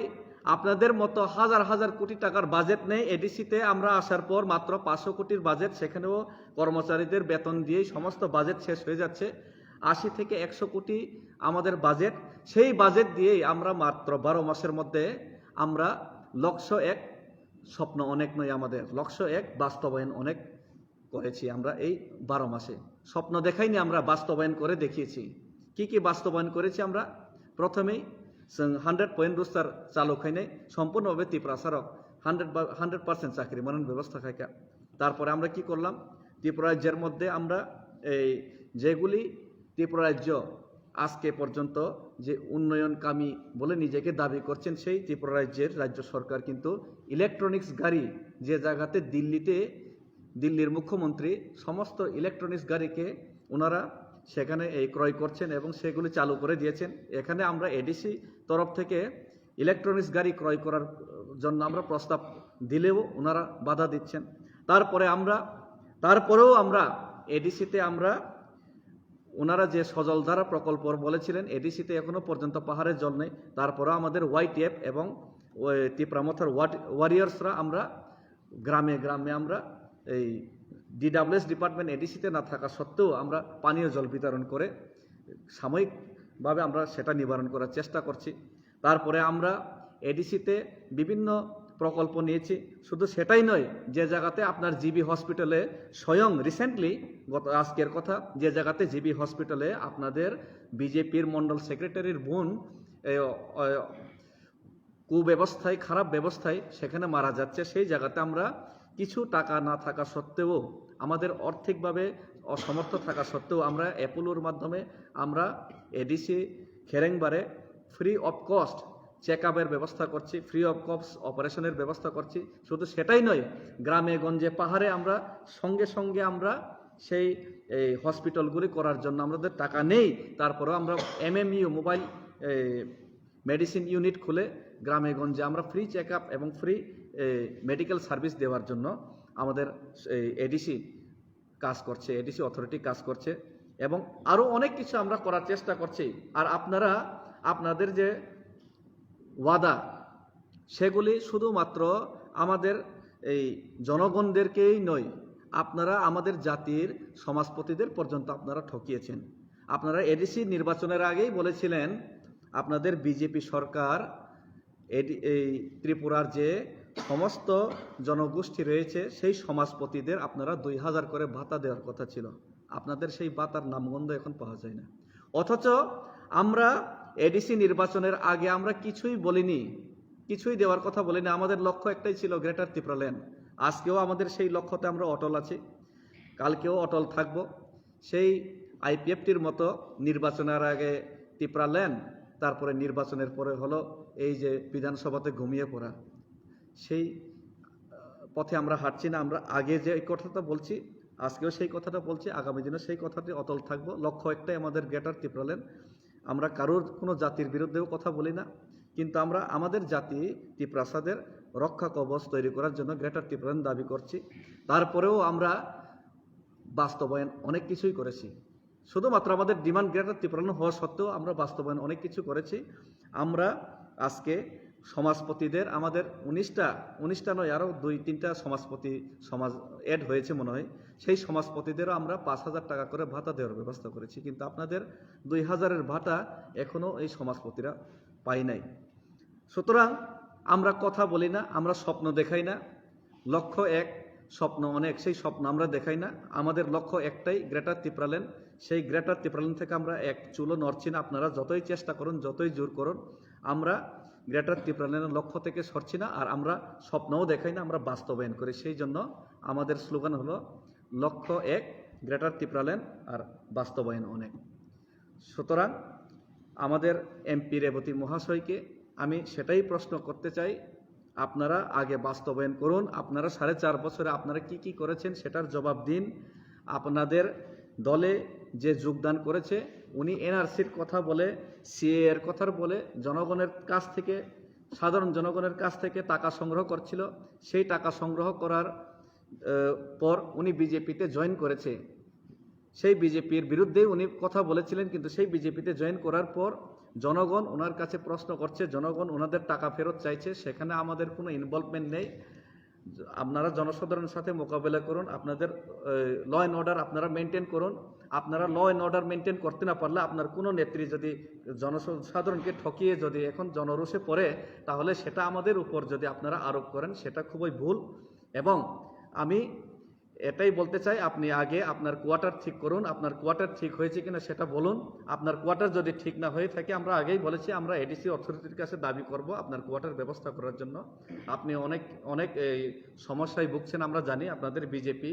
আপনাদের মতো হাজার হাজার কোটি টাকার বাজেট নেই এডিসিতে। আমরা আসার পর মাত্র 500 কোটির বাজেট, সেখানেও কর্মচারীদের বেতন দিয়েই সমস্ত বাজেট শেষ হয়ে যাচ্ছে। 80 থেকে 100 কোটি আমাদের বাজেট, সেই বাজেট দিয়েই আমরা মাত্র 12 মাসের মধ্যে আমরা লক্ষ্য এক স্বপ্ন অনেক নয়, আমাদের লক্ষ্য এক বাস্তবায়ন অনেক করেছি। আমরা এই 12 মাসে স্বপ্ন দেখাইনি, আমরা বাস্তবায়ন করে দেখিয়েছি। কি কি বাস্তবায়ন করেছি আমরা? প্রথমেই 100 পয়েন্ট রোস্টার চালু খাইনে সম্পূর্ণভাবে ত্রিপুরাসারক 100% চাকরি মানন ব্যবস্থা খাইকা। তারপরে আমরা কি করলাম, ত্রিপুরা রাজ্যের মধ্যে আমরা এই যেগুলি ত্রিপুরা রাজ্য আজকে পর্যন্ত যে উন্নয়নকামী বলে নিজেকে দাবি করছেন, সেই ত্রিপুরা রাজ্যের রাজ্য সরকার কিন্তু ইলেকট্রনিক্স গাড়ি, যে জায়গাতে দিল্লির মুখ্যমন্ত্রী সমস্ত ইলেকট্রনিক্স গাড়িকে ওনারা সেখানে এই ক্রয় করছেন এবং সেগুলি চালু করে দিয়েছেন। এখানে আমরা এডিসি তরফ থেকে ইলেকট্রনিক্স গাড়ি ক্রয় করার জন্য আমরা প্রস্তাব দিলেও ওনারা বাধা দিচ্ছেন। তারপরেও আমরা এডিসিতে ওনারা যে সজলধারা প্রকল্প বলেছিলেন, এডিসিতে এখনো পর্যন্ত পাহাড়ের জল নেই। তারপরেও আমাদের YTF এবং ত্রিপুরামথার ওয়ারিয়ার্সরা আমরা গ্রামে আমরা এই DWS ডিপার্টমেন্ট এডিসিতে না থাকা সত্ত্বেও আমরা পানীয় জল বিতরণ করে সাময়িকভাবে আমরা সেটা নিবারণ করার চেষ্টা করছি। তারপরে আমরা এডিসিতে বিভিন্ন প্রকল্প নিয়েছি। শুধু সেটাই নয়, যে জায়গাতে আপনার জিবি হসপিটালে স্বয়ং রিসেন্টলি আজকের কথা, যে জায়গাতে জিবি হসপিটালে আপনাদের বিজেপির মন্ডল সেক্রেটারির বোন কুব্যবস্থায়, খারাপ ব্যবস্থায় সেখানে মারা যাচ্ছে, সেই জায়গাতে আমরা কিছু টাকা না থাকা সত্ত্বেও, আমাদের আর্থিকভাবে অসমর্থ থাকা সত্ত্বেও আমরা অ্যাপোলোর মাধ্যমে আমরা এডিসি খেরেংবারে ফ্রি অফ কস্ট চেক আপের ব্যবস্থা করছি, ফ্রি অফ কস্ট অপারেশনের ব্যবস্থা করছি। শুধু সেটাই নয়, গ্রামে গঞ্জে পাহাড়ে আমরা সঙ্গে আমরা সেই হসপিটালগুলি করার জন্য আমাদের টাকা নেই, তারপরেও আমরা MMU মোবাইল মেডিসিন ইউনিট খুলে গ্রামে গঞ্জে আমরা ফ্রি চেক আপ এবং ফ্রি মেডিকেল সার্ভিস দেওয়ার জন্য আমাদের এডিসি কাজ করছে, এডিসি অথরিটি কাজ করছে এবং আরও অনেক কিছু আমরা করার চেষ্টা করছি। আর আপনাদের যে ওয়াদা, সেগুলি শুধুমাত্র আমাদের এই জনগণদেরকেই নয়, আপনারা আমাদের জাতির সমাজপতিদের পর্যন্ত আপনারা ঠকিয়েছেন। আপনারা এডিসি নির্বাচনের আগেই বলেছিলেন আপনাদের বিজেপি সরকার এই ত্রিপুরার যে সমস্ত জনগোষ্ঠী রয়েছে সেই সমাজপতিদের আপনারা 2000 করে ভাতা দেওয়ার কথা ছিল। আপনাদের সেই ভাতার নামগন্ধ এখন পাওয়া যায় না। অথচ আমরা এডিসি নির্বাচনের আগে আমরা কিছুই দেওয়ার কথা বলিনি। আমাদের লক্ষ্য একটাই ছিল, গ্রেটার ত্রিপুরা ল্যান্ড। আজকেও আমাদের সেই লক্ষ্যতে আমরা অটল আছি, কালকেও অটল থাকব। সেই IPFটির মতো নির্বাচনের আগে ত্রিপুরা ল্যান্ড, তারপরে নির্বাচনের পরে হলো এই যে বিধানসভাতে ঘুমিয়ে পড়া, সেই পথে আমরা হাঁটছি না। আমরা আগে যে কথাটা বলছি, আজকেও সেই কথাটা বলছি, আগামী দিনে সেই কথাটি অটল থাকবো। লক্ষ্য একটাই আমাদের গ্রেটার ত্রিপুরা ল্যান্ড। আমরা কারোর কোনো জাতির বিরুদ্ধেও কথা বলি না, কিন্তু আমরা আমাদের জাতি ত্রিপ্রাসাদের রক্ষা কবচ তৈরি করার জন্য গ্রেটার ত্রিপুরান দাবি করছি। তারপরেও আমরা বাস্তবায়ন অনেক কিছুই করেছি। শুধুমাত্র আমাদের ডিমান্ড গ্রেটার ত্রিপুরান হওয়া সত্ত্বেও আমরা বাস্তবায়ন অনেক কিছু করেছি। আমরা আজকে সমাজপতিদের আমাদের 19টা নয়, আরও 2-3টা সমাজ অ্যাড হয়েছে মনে হয়, সেই সমাজপতিদেরও আমরা 5,000 টাকা করে ভাতা দেওয়ার ব্যবস্থা করেছি। কিন্তু আপনাদের 2,000-এর ভাতা এখনও এই সমাজপতিরা পাই নাই। সুতরাং আমরা কথা বলি না, আমরা স্বপ্ন দেখাই না। লক্ষ্য এক, স্বপ্ন অনেক, সেই স্বপ্ন আমরা দেখাই না। আমাদের লক্ষ্য একটাই, গ্রেটার ত্রিপুরাল্যান্ড। সেই গ্রেটার ত্রিপুরাল্যান্ড থেকে আমরা এক চুলো নড়ছি না। আপনারা যতই চেষ্টা করুন, যতই জোর করুন, আমরা গ্রেটার ত্রিপুরাল্যান্ডের লক্ষ্য থেকে সরছি না। আর আমরা স্বপ্নও দেখাই না, আমরা বাস্তবায়ন করি। সেই জন্য আমাদের স্লোগান হলো লক্ষ্য এক, গ্রেটার ত্রিপুরাল্যান্ড, আর বাস্তবায়ন অনেক। সুতরাং আমাদের এমপি রেবতী মহাশয়কে আমি সেটাই প্রশ্ন করতে চাই, আপনারা আগে বাস্তবায়ন করুন। আপনারা 4.5 বছরে আপনারা কি করেছেন সেটার জবাব দিন। আপনাদের দলে যে যোগদান করেছে, উনি এনআরসির কথা বলে, সিএ এর কথা বলে জনগণের কাছ থেকে, সাধারণ জনগণের কাছ থেকে টাকা সংগ্রহ করছিল। সেই টাকা সংগ্রহ করার পর উনি বিজেপিতে জয়েন করেছে। সেই বিজেপির বিরুদ্ধে উনি কথা বলেছিলেন, কিন্তু সেই বিজেপিতে জয়েন করার পর জনগণ ওনার কাছে প্রশ্ন করছে, জনগণ ওনাদের টাকা ফেরত চাইছে। সেখানে আমাদের কোনো ইনভলভমেন্ট নেই। আপনারা জনসাধারণের সাথে মোকাবেলা করুন, আপনাদের ল অ্যান্ড অর্ডার আপনারা মেনটেন করুন। আপনারা ল অ্যান্ড অর্ডার মেনটেন করতে না পারলে, আপনার কোনো নেত্রী যদি জনসাধারণকে ঠকিয়ে যদি এখন জনরোষে পড়ে, তাহলে সেটা আমাদের উপর যদি আপনারা আরোপ করেন, সেটা খুবই ভুল। এবং আমি এটাই বলতে চাই, আপনি আগে আপনার কোয়ার্টার ঠিক করুন। আপনার কোয়ার্টার ঠিক হয়েছে কিনা সেটা বলুন। আপনার কোয়ার্টার যদি ঠিক না হয়ে থাকে, আমরা আগেই বলেছি, আমরা এডিসি অথরিটির কাছে দাবি করব আপনার কোয়ার্টার ব্যবস্থা করার জন্য। আপনি অনেক এই সমস্যায় ভুগছেন, আমরা জানি। আপনাদের বিজেপি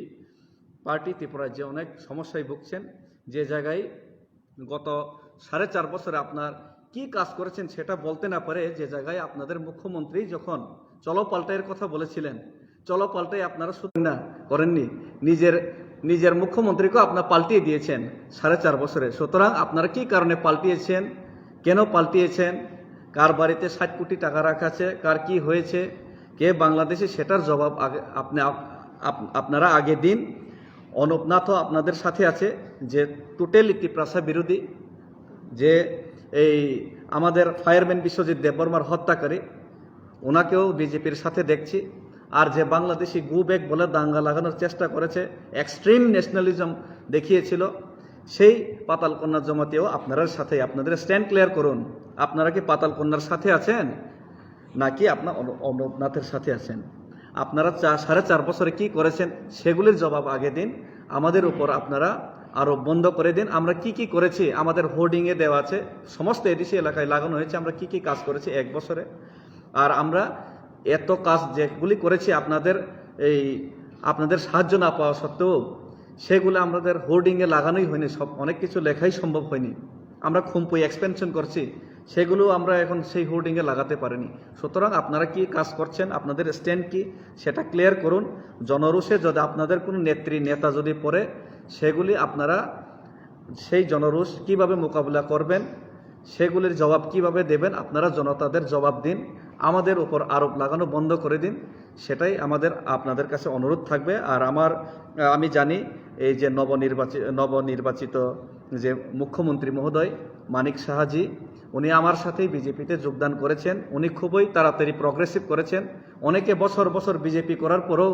পার্টি ত্রিপুরায় যে অনেক সমস্যায় ভুগছেন, যে জায়গায় গত 4.5 বছরে আপনার কি কাজ করেছেন সেটা বলতে না পারে, যে জায়গায় আপনাদের মুখ্যমন্ত্রী যখন চলো পাল্টাইয়ের কথা বলেছিলেন, চলো পাল্টাই আপনারা শুধু না করেননি, নিজের মুখ্যমন্ত্রীকেও আপনারা পাল্টিয়ে দিয়েছেন 4.5 বছরে। সুতরাং আপনারা কি কারণে পাল্টিয়েছেন, কেন পাল্টিয়েছেন, কার বাড়িতে 60 কোটি টাকা রাখা আছে, কার কি হয়েছে, কে বাংলাদেশে, সেটার জবাব আপনারা আগে দিন। অনুপনাথও আপনাদের সাথে আছে, যে টোটালি ত্রিপ্রাসা বিরোধী, যে এই আমাদের ফায়ারম্যান বিশ্বজিৎ দেববর্মার হত্যাকারী, ওনাকেও বিজেপির সাথে দেখছি। আর যে বাংলাদেশি গু ব্যাগ বলে দাঙ্গা লাগানোর চেষ্টা করেছে, এক্সট্রিম ন্যাশনালিজম দেখিয়েছিল, সেই পাতালকন্যা জমাতেও আপনার সাথে, আপনাদের স্ট্যান্ড ক্লিয়ার করুন। আপনারা কি পাতালকন্যার সাথে আছেন, নাকি আপনার অনুপনাথের সাথে আছেন? আপনারা 4.5 বছরে কি করেছেন সেগুলির জবাব আগে দিন। আমাদের উপর আপনারা আরো বন্ধ করে দিন। আমরা কি করেছি আমাদের হোর্ডিংয়ে দেওয়া আছে, সমস্ত এডিসি এলাকায় লাগানো হয়েছে, আমরা কি কাজ করেছি 1 বছরে। আর আমরা এত কাজ যেগুলি করেছি আপনাদের সাহায্য না পাওয়া সত্ত্বেও, সেগুলো আমাদের হোর্ডিংয়ে লাগানোই হয়নি, অনেক কিছু লেখাই সম্ভব হয়নি। আমরা খুম্পুই এক্সপেনশন করছি, সেগুলো আমরা এখন সেই হোর্ডিংয়ে লাগাতে পারিনি। সুতরাং আপনারা কি কাজ করছেন, আপনাদের স্ট্যান্ড কি, সেটা ক্লিয়ার করুন। জনরোষে যদি আপনাদের কোনো নেতা যদি পড়ে, সেগুলি আপনারা সেই জনরোষ কিভাবে মোকাবিলা করবেন, সেগুলির জবাব কিভাবে দেবেন, আপনারা জনতাদের জবাব দিন। আমাদের উপর আরোপ লাগানো বন্ধ করে দিন, সেটাই আপনাদের কাছে অনুরোধ থাকবে। আর আমি জানি এই যে নবনির্বাচিত যে মুখ্যমন্ত্রী মহোদয় মানিক সাহাজি, উনি আমার সাথেই বিজেপিতে যোগদান করেছেন। উনি খুবই তাড়াতাড়ি প্রগ্রেসিভ করেছেন। অনেকে বছর বিজেপি করার পরেও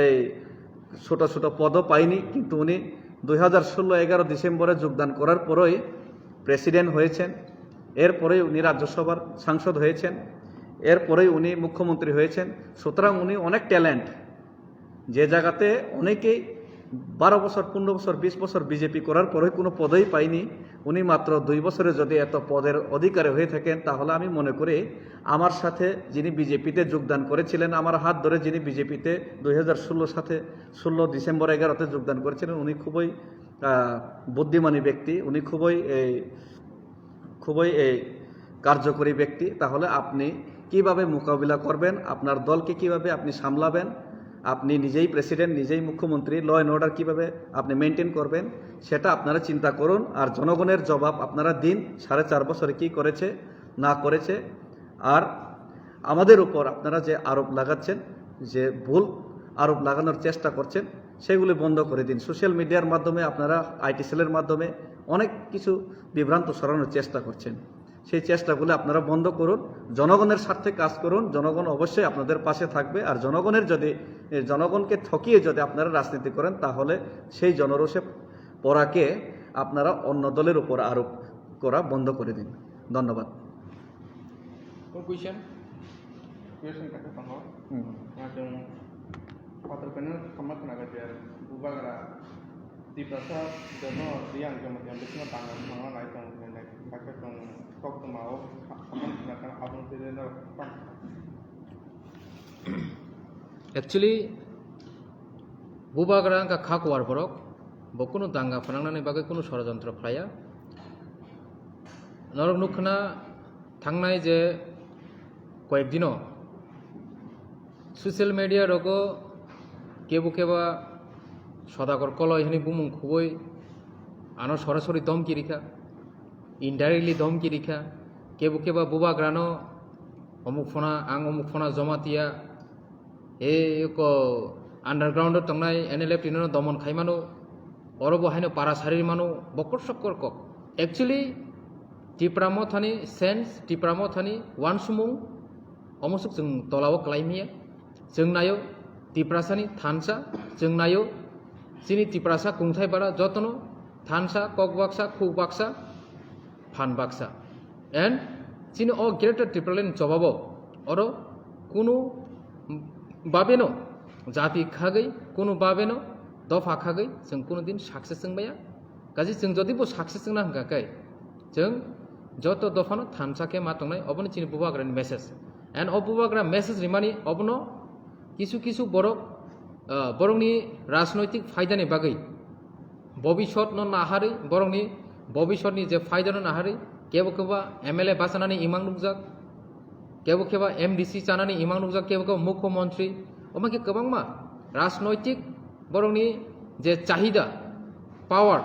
এই ছোট পদও পায়নি, কিন্তু উনি 2016-11 ডিসেম্বরে যোগদান করার পরেই প্রেসিডেন্ট হয়েছেন। এরপরেই উনি রাজ্যসভার সাংসদ হয়েছেন, এরপরেই উনি মুখ্যমন্ত্রী হয়েছেন। সুতরাং উনি অনেক ট্যালেন্ট, যে জায়গাতে অনেকেই 12 বছর, 15 বছর, 20 বছর বিজেপি করার পরে কোনো পদই পায়নি, উনি মাত্র 2 বছরে যদি এত পদের অধিকারী হয়ে থাকেন, তাহলে আমি মনে করি আমার সাথে যিনি বিজেপিতে যোগদান করেছিলেন, আমার হাত ধরে যিনি বিজেপিতে 2016 ডিসেম্বর 11-তে যোগদান করেছিলেন, উনি খুবই বুদ্ধিমানী ব্যক্তি, উনি খুবই কার্যকরী ব্যক্তি। তাহলে আপনি কিভাবে মোকাবিলা করবেন, আপনার দলকে কিভাবে আপনি সামলাবেন, আপনি নিজেই প্রেসিডেন্ট, নিজেই মুখ্যমন্ত্রী, ল অ্যান্ড অর্ডার কিভাবে আপনি মেনটেন করবেন, সেটা আপনারা চিন্তা করুন। আর জনগণের জবাব আপনারা দিন, 4.5 বছরে কি করেছে না করেছে। আর আমাদের উপর আপনারা যে আরোপ লাগাচ্ছেন, যে ভুল আরোপ লাগানোর চেষ্টা করছেন, সেগুলি বন্ধ করে দিন। সোশ্যাল মিডিয়ার মাধ্যমে আপনারা আইটি সেলের মাধ্যমে অনেক কিছু বিভ্রান্ত সরানোর চেষ্টা করছেন। সেই চেষ্টাগুলো আপনারা বন্ধ করুন, জনগণের স্বার্থে কাজ করুন। জনগণ অবশ্যই আপনাদের পাশে থাকবে। আর জনগণকে ঠকিয়ে যদি আপনারা রাজনীতি করেন, তাহলে সেই জনরোষে পড়াকে আপনারা অন্য দলের উপর আরোপ করা বন্ধ করে দিন। ধন্যবাদ। কোন question Question kata tanggal, macam patut kena sama kena kerja bukan kena di pasar jono riang kemudian besok tanggal mana lagi tong nenek pakai tong kok tu mau sama kena kena abang tidak nak pak. Actually, bubagrang ka khak war borok bokuno danga phanangna bagai kuno ষড়যন্ত্র প্রায়া নরক নুখনা থাংনাই যে কয়েকদিনও social media রোগো কেবু কেবা সদাগর call এখানে বুমুং খুবই আনো সরাসরি দমকি রেখা indirectly দমকি রেখা কেবু কেবা বুবাগ্রানো অমুক ফোনা জমাতিয়া এ আন্ডারগ্রাউন্ড তংনাই এনএলএফ টিনো দমন খাইমানো অরব হাইনো পারা সারির মানো বকর সকর কক একচুয়ালি টিপ্রামো থানি সেন্স টিপ্রামো থানি ওয়ান সুমুং অমসুক जों তলাও ক্লাইমিয়া जों नायो टिप्रासानि थानसा जों नायो चिनि टिप्रासा कुंथाय बारा जतनो थानसा ककबाक्सा खुबाक्सा फानबाक्सा and Chini a greater Tipraland जवाबो अरो कुनु बाबेनो जाति खागै कुनु बाबेनो दफा खागै जों कुनु दिन साक्सेस जोंबाया गाजि जों जदि बो साक्सेस जोंना हंगाकै जों जत दफानो थानसाके मातंनाय अबनो चिनि बुबाग्रानि मेसेज एंड अ बुबाग्रा मेसेज रिमानि अबनो কিছু কিছু বরংনি রাজনৈতিক ফায়দানি বাগৈ ভবিষ্যৎ নাহারি বরংনি ভবিষ্যৎনি যে ফায়দানো নাহারি কেবো কেবা এমএলএ বাসানানি ইমাং নুকজাক কেবো কেবা এমডিসি চানানি ইমাং নুকজাক কেবো কেবা মুখ্যমন্ত্রী ওমাকে গোबांमा রাজনৈতিক বরংনি যে চাহিদা পাওয়ার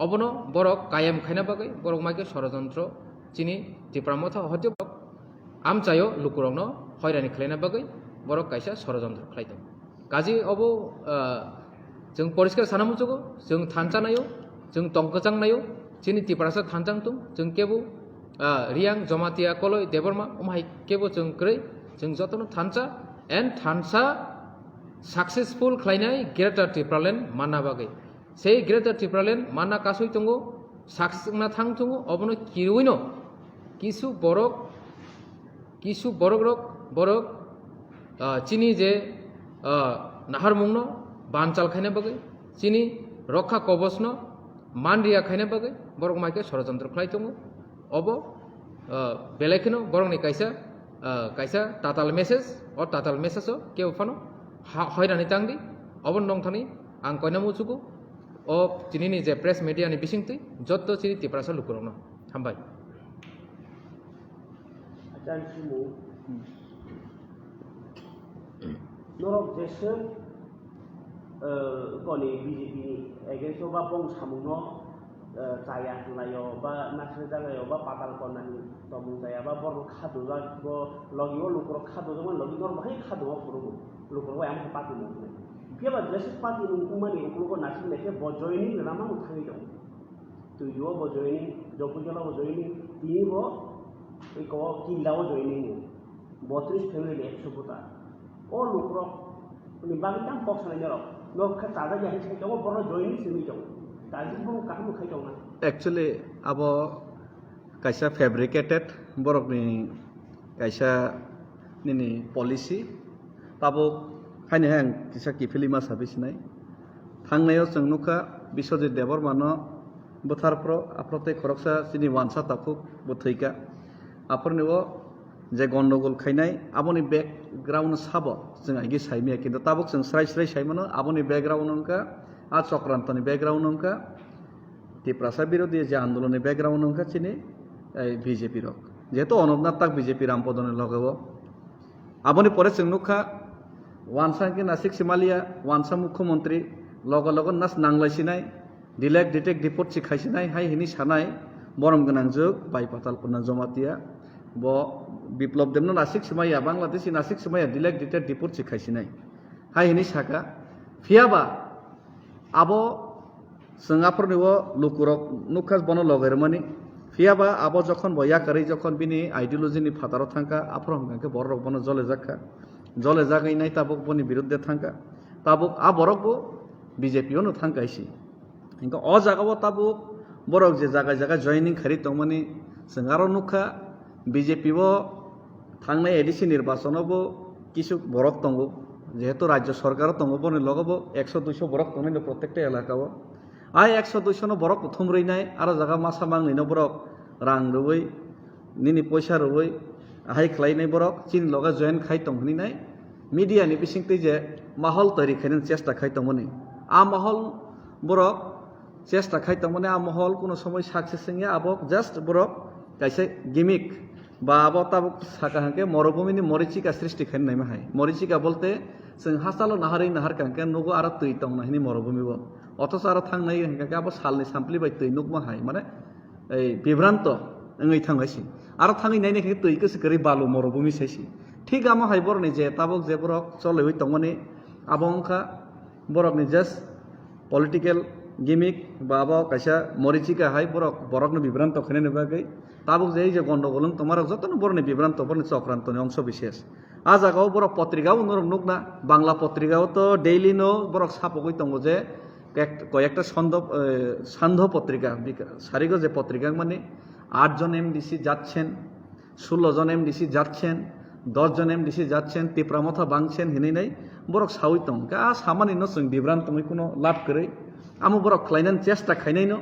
অবনো বরক কায়েম খাইনা বাগৈ বরক মাইকে ষড়যন্ত্র চিনি টিপ্রামথা হতে আমচাयो লুকুরংनो হয়রানি খাইना बागै बरक कायसा षড়যন্ত্র खालायदों गाजी अबो जों परिष्कार सानामुजुगो जों थानचा नायो जों तंगजां नायो चिनि टिप्रासा थानजां दं जों केबो रियां जमातिया कलय देबरमा ओमहाय केबो जों ग्रै जों जतनो थानचा एंड थानचा सक्सेसफुल खालायनाय ग्रेटर टिप्रालेन मानना बागै सेई ग्रेटर टिप्रालेन मानना कासय दंगो सक्सेसना थां दंगो अबनो किरुइनो किसु बरक बरक चिनी जे नाहार मुंगनो बानचाल खाइना बागै चिनी रक्षा कवचनो मानरिया खाइना बागै बरक माइके षড়যন্ত্র खालाय दङ अब बेलेखनो बरकनि कायसा टाटाल मेसेज के उफानो हयरानि तांगदि अबन दंथानि आं कयना मुचुगो अ चिनिनि जे प्रेस मिडियानि बिसिंति जत्त चिनि टिप्रासा लुकुरनो हामबाय Norok Jason koni BJP against ba bong samuno saya layo ba nasreda layo ba patal konani tomung saya ba bor khadu ba bo logio lukro khadu man logi nor bhai khadu ba puru lukro ba am pati mo ke ba Jason pati nu kumani lukro ko nasin leke bojoini rama uthai do tu yo bojoini jopujala bojoini tini bo ei ko kinda bojoini 32 family 100 puta o lukro ni bangtang box na nyoro no kha tada ja hise ko boro join simi jong taji bo kamu khai jong na actually abo kaisa fabricated borok ni kaisa nini policy tabo haine hang kisa ki filima service nai thangnayo जों नुखा बिश्वजित देबरमानो बोथारफ्रो आप्रते खरकसा सिनि वानसा ताखु बोथैका आफोरनिबो जे गन्डगोल खायनाय आबोनि background साबो जों आइगे साइमिया किन्तु Tabuk जों स्राय साइमानो आबोनि background नंका आ चक्रान्तनि background नंका टिप्रासा विरोधी जे आन्दोलननि background नंका चिनि BJP रक जेहेतु अनबनाथ ताक बीजेपी रामपदनि लगावो आबोनि परे जों नुखा वानसा के नासिक सिमालिया वानसा मुख्यमंत्री लग लग नास नांलायसिनाय दिलेक डिटेक डिपोट सिखायसिनाय हाय हिनि सानाय बरम गोनां जुग बाय पाताल कुना जमातिया ব বিপ্লব দেবনো নাসিক সমাইয়া বাংলাদেশি নাসিক সমাইয়া ডিলেক ডিটের ডিপুর চিখাইছিনাই হাই হিনি সাকা ফিয়াবা আবো সঙ্গাফরনিও লুকুরক নুখাস বন লগেরমানি ফিয়াবা আবো যখন বয়া কারি যখন বিনি আইডিওলজিনি ফাতারও থাকা আফরম গাকে বড় বন জলে জাগাই নাই তাবুক বনি বিরুদ্ধে থাকা তাবুক আ বরকবো বিজেপিও নো থাকাইছি ఇంకా অ জাগাবো তাবুক বরক যে জায়গায় জয়নিং খারি তংমানি সঙ্গারও নুখা বিজেপিও থাংনাই এডিসি নির্বাচনবো কিছু বরক দङ যেহেতু রাজ্য সরকারও দङ বনি লগবো 100-200 বরক দङ প্রত্যেকটা এলাকাও আই 100-200 নো বরক প্রথম রইনাই আর জায়গা মাসা মাংনিনো বরক রাং রুবই নিনি পয়সা রুবই হাই খাইনাই বরক চিন লগা জয়েন খাই তংহনি নাই মিডিয়ানি বিসিংতে যে মাহল তৈরি খাইন চেষ্টা খাই তংমনি আ মাহল বরক চেষ্টা খাই তংমনি আ মহল কোনো সময় সাকসেস সিংয়া আবক জাস্ট বরক কাইসে গিমিক বা আবো তাবক সাকা হাঁকে মরুভূমিনি মরিচিকা সৃষ্টি খাই নাই মাহাই মরিচিকা বলতে जों हासालो नाहारै नाहार कांके नुगो आरो तै दं नाहिनि मरुभूमिबो अथच आरो थांनाय हांके आबो सालनि सामप्लि बाय तै नुग माहाय माने এই বিভ্রান্ত ওই থাঙ্গাইছি আর থাঙ্গি নাই নাকি তৈ কসে করে বালু মরুভূমি সাইছি ঠিক আমা হাই বরনি যে তাবক যে বরক চলে হই তংমানে আবংখা বরকনি জাস্ট পলিটিক্যাল গিমিক বা আবো কাইসা মরিচিকা হাই বরকনি বিভ্রান্ত খানে নেবাগৈ তাবক যে এই যে গন্ডগোল তোমার যতন বরনি বিভ্রান্ত বরনি চক্রান্তনি অংশ বিশেষ আ জায়গাও বরক পত্রিকাও নরম নুক না বাংলা পত্রিকাও তো ডেইলি নো বরক সাপকই তঙ্গ যে কয়েকটা সান্ধ্য পত্রিকা সারিগো যে পত্রিকা মানে 8 জন এমডিসি যাচ্ছেন 16 জন এমডিসি যাচ্ছেন 10 জন এমডিসি যাচ্ছেন তিপ্রামথা বাংছেন হিনি নাই বরক সাউই তং কা সামানি ন সং বিভ্রান্ত মই কোনো লাভ করে আমু বরক খাইনান চেষ্টা খাইনাই ন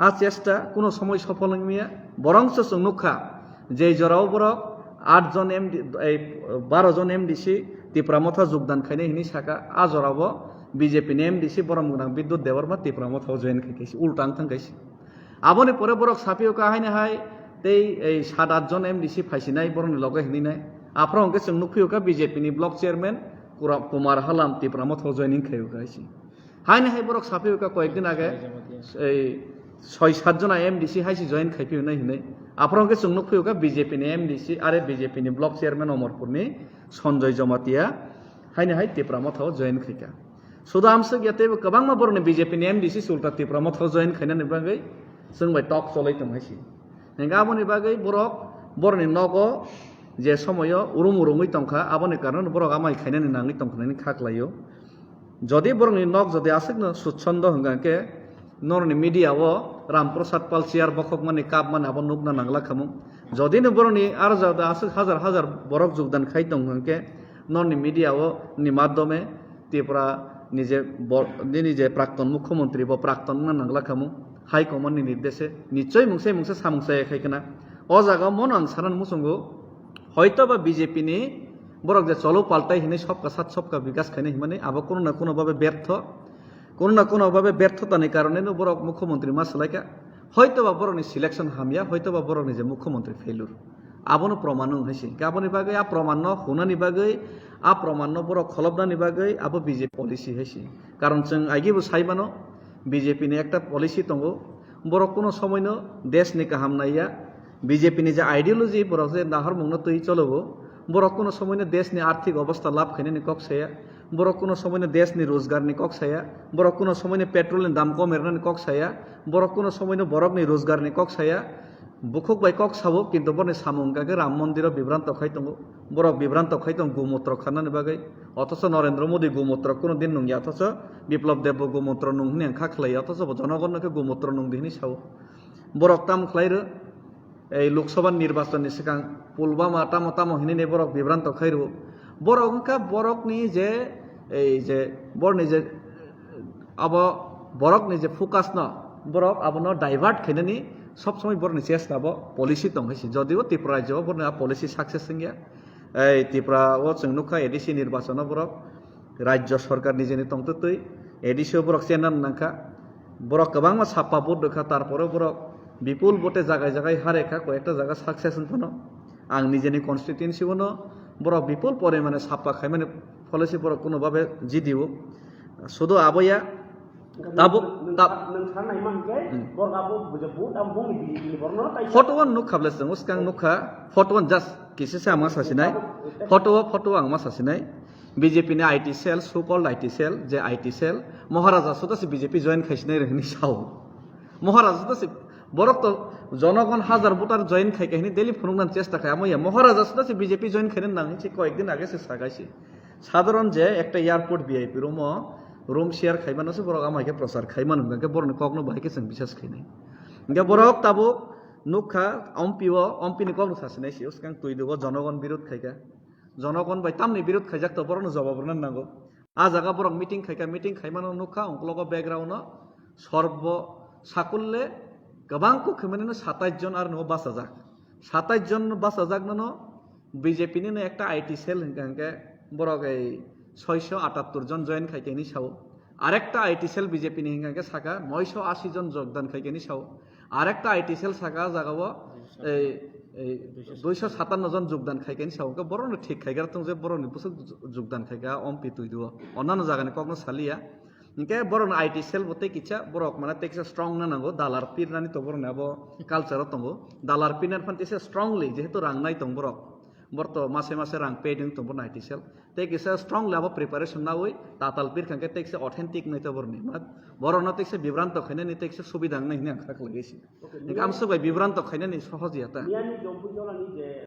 আ চেষ্টা কোনো সময় সফল মিয়া বরংস সং নুখা যে জরাও বরক 8 জন এমডি 12 জন এমডিসি তিপ্রামথা যোগদান খাইনাই হিনি সাকা আ জরাবো বিজেপি এমডিসি বরম গুনাং বিদ্যুৎ দেওয়ার মা তিপ্রামথাও জয়েন খাইছি উল্টাং থাঙ্গাইছি আবনি পরে বরক সাপিও কাহাইনে হাই তেই এই 7-8 জন এমডিসি ফাইছিনাই বরনি লগে হিনি নাই আফরংকে जों नुखियोका বিজেপি নি block chairman Kumar Halam তিপ্রামথাও joining খাইও গাইছি হাইনে হাই বরক সাপিওকা কয়েকদিন আগে এই 6-7 জন এমডিসি হাইছি জয়েন খাইপিও নাই হিনে আফরংকে जों नुखियोका বিজেপি নি এমডিসি আরে বিজেপি নি ব্লক চেয়ারম্যান অমরপুরনি সঞ্জয় জমাতিয়া হাইনে হাই তিপ্রামথাও জয়েন খাইকা सुदा आमसे गते गोबां मा बरनि बिजेपि नि एमडिसि सुलता तिप्रामथाव जयन खायनानि बागै जों बाय टक चलै तंहायसि नेगा आबनि बागै बरक बरनि नगो जे समयो उरुमुरुमै तंखा आबनि कारण बरक आमाय खायनानि नाङै तंखनानि खाखलायो जदि बरनि नग जदि आसिकनो सुच्छन्द हंगाके नरनि मीडियाओ रामप्रसाद पाल सियार बखक माने काप माने आबो नुगना नांगला खामु जदि न बरनि आर जदा आसिक हाजार हाजार बरक যোগদান खाय तंहाके नरनि मीडियाओ नि माध्यमे त्रिपुरा নিজে প্রাক্তন মুখ্যমন্ত্রী বা প্রাক্তন নাংলা খামু হাইকমান্ডনি নির্দেশে নিশ্চয় মুংসে সামুংসায় খাইখানা অ জায়গা মন আং সারান মুসঙ্গো হয়তো বা বিজেপি নি বরক যে চলো পাল্টাই হিনে সবকা সাত সবকা বিকাশ খাইনে মানে আবার কোনো না কোনো ভাবে ব্যর্থতার কারণে বরক মুখ্যমন্ত্রী মাসলাইকা হয়তো বা বরনি সিলেকশন হামিয়া হয়তো বা বরনি যে মুখ্যমন্ত্রী ফেলুর আবনো প্রমাণ হয়েছে গাবনি বাগৈ আ প্রমাণ হুনানি বাগৈ आ प्रमाण बरक खलबनानि बागै आबो बीजेपी पलिसि हैसि कारण जों आइगिबो साइबानो बीजेपी नि एकटा पलिसि दंगो बरक कोनो समयनो देशनि गाहामनाया बीजेपी नि जे आइडियोलॉजी बरक जे नाहर मुंगनो तै चलबो बरक कोनो समयनो देशनि आर्थिक अवस्था लाभ खैनानि कक्साया बरक कोनो समयनो देशनि रोजगारनि कक्साया बरक कोनो समयनो पेट्रोलनि दाम कम हेरनानि कक्साया बरक कोनो समयनो बरकनि रोजगारनि कक्साया बुखुक बाय कक साबो किन्तु बरनि सामुंगाके राम मन्दिर बिभ्रान्त खायतंगो बरक बिभ्रान्त खायतं गोमूत्र खानानि बागै अथच नरेन्द्र मोदी गोमूत्र कोनो दिन नंगिया अथच बिप्लब देब गोमूत्र नंगनि आंखा खलायो अथच जनगणनके गोमूत्र नंदिनि सावो बरक ताम खलायरो এই লোকসভা নির্বাচনनि सिगां पुलवामा तामो हिनि बरक बिभ्रान्त खायरो बरकका बरकनि जे এই যে बरनि जे अब बरकनि जे फोकास न बरक आबनो डाइभार्ट खायनानि सब समय बरनि चेष्टा बो पलिसि दंहायसि जदिও त्रिपुरा राज्यआव बरनि पलिसि साक्सेस सिंगिया এই त्रिपुराआव जों नुखा एडिसि निर्वाचन बरक राज्य सरकार निजेनि तंतै एडिसि बरक चेनान नांखा बरक गोबां सापा भोट दोखा तारपरे बरक विपुल भोटे जागाय हारेखा कयेकटा जागा साक्सेस होनो आं निजेनि कन्स्टिट्युएन्सिआवनो बरक विपुल परिमाणे सापा खाय माने पलिसि बरक कोनो भाबे जिदिও শুধু আবয়া Tabuk tab नोंसार नाय मानके बरगाबो बुजबु दाम बंनि बिनि बरनो ताइ fotoan nuk khables jeng uskang nukha fotoan just kisi sa ma sasinai foto ang ma sasinai BJP ni IT cell so called IT cell je IT cell Maharaja suda si BJP join khaisnai rehni sao Maharaja suda si borok to জনগণ হাজার voter join খাই কাহিনী দিল্লি ফুরুংনান চেষ্টা খায় আমি মহারাজা সুদা সে BJP join খাইনেন নাঙি সে কয়েকদিন আগে সে সাগাইছি সাধারণ যে একটা এয়ারপোর্ট ভিআইপি রুম শেয়ার খাইমান আছে বড় আমাকে প্রচার খাইমান হঙ্গে বড় কখনো বাইকে जों বিশ্বাস খাইনাই হঙ্গে বড়ক তাবো নুখা অম্পিনি কখনো সাসিনাই সে উসকাং তুই দেব জনগণ বিরোধ খাইকা জনগণ বাই তামনি বিরোধ খাইজাক তো বড় জবাব রান নাঙ্গো আ জায়গা বড় মিটিং খাইকা মিটিং খাইমান নুখা অঙ্কলগ ব্যাকগ্রাউন্ড সর্ব সাকুল্যে गोबां को खैमानो 27 जन आरो नो बासाजाक 27 जन बासाजाक नो बीजेपी नि एकटा आईटी सेल हंके बरक 678 जन जয়েন खाइकेनि साव आरेकटा आईटी सेल बीजेपी नि हंके साका 980 जन योगदान खाइकेनि साव आरेकटा आईटी सेल साका जागाबो 257 जन योगदान खाइकेनि साव के बरनो ठीक खाइगार तं जे बरनो बुसु योगदान खाइगा अम्पि तुइदो अन्नानो जागानि कखनो सालिया इनके बरन आईटी सेल बोते किचा बरक माने टेक्स स्ट्रंग ना नांगो दालार पिर नानि तो बरन आबो कालचार तंगो दालार पिनार फान टेक्स स्ट्रंगली जेहेतु रां नाय तं बरक बरतो मासे मासे रां पेदिं तं बरन आईटी सेल टेक्स स्ट्रंग लाबो प्रिपारेशन ना होय ताताल पिर खांके टेक्स ऑथेंटिक नै तो बरनि बरन टेक्स बिब्रांत खैने नि टेक्स सुबिदा नै नि आखा लगेसि इनके आम सबाय बिब्रांत खैने नि सहज याता मियानि जम्पु जलानि जे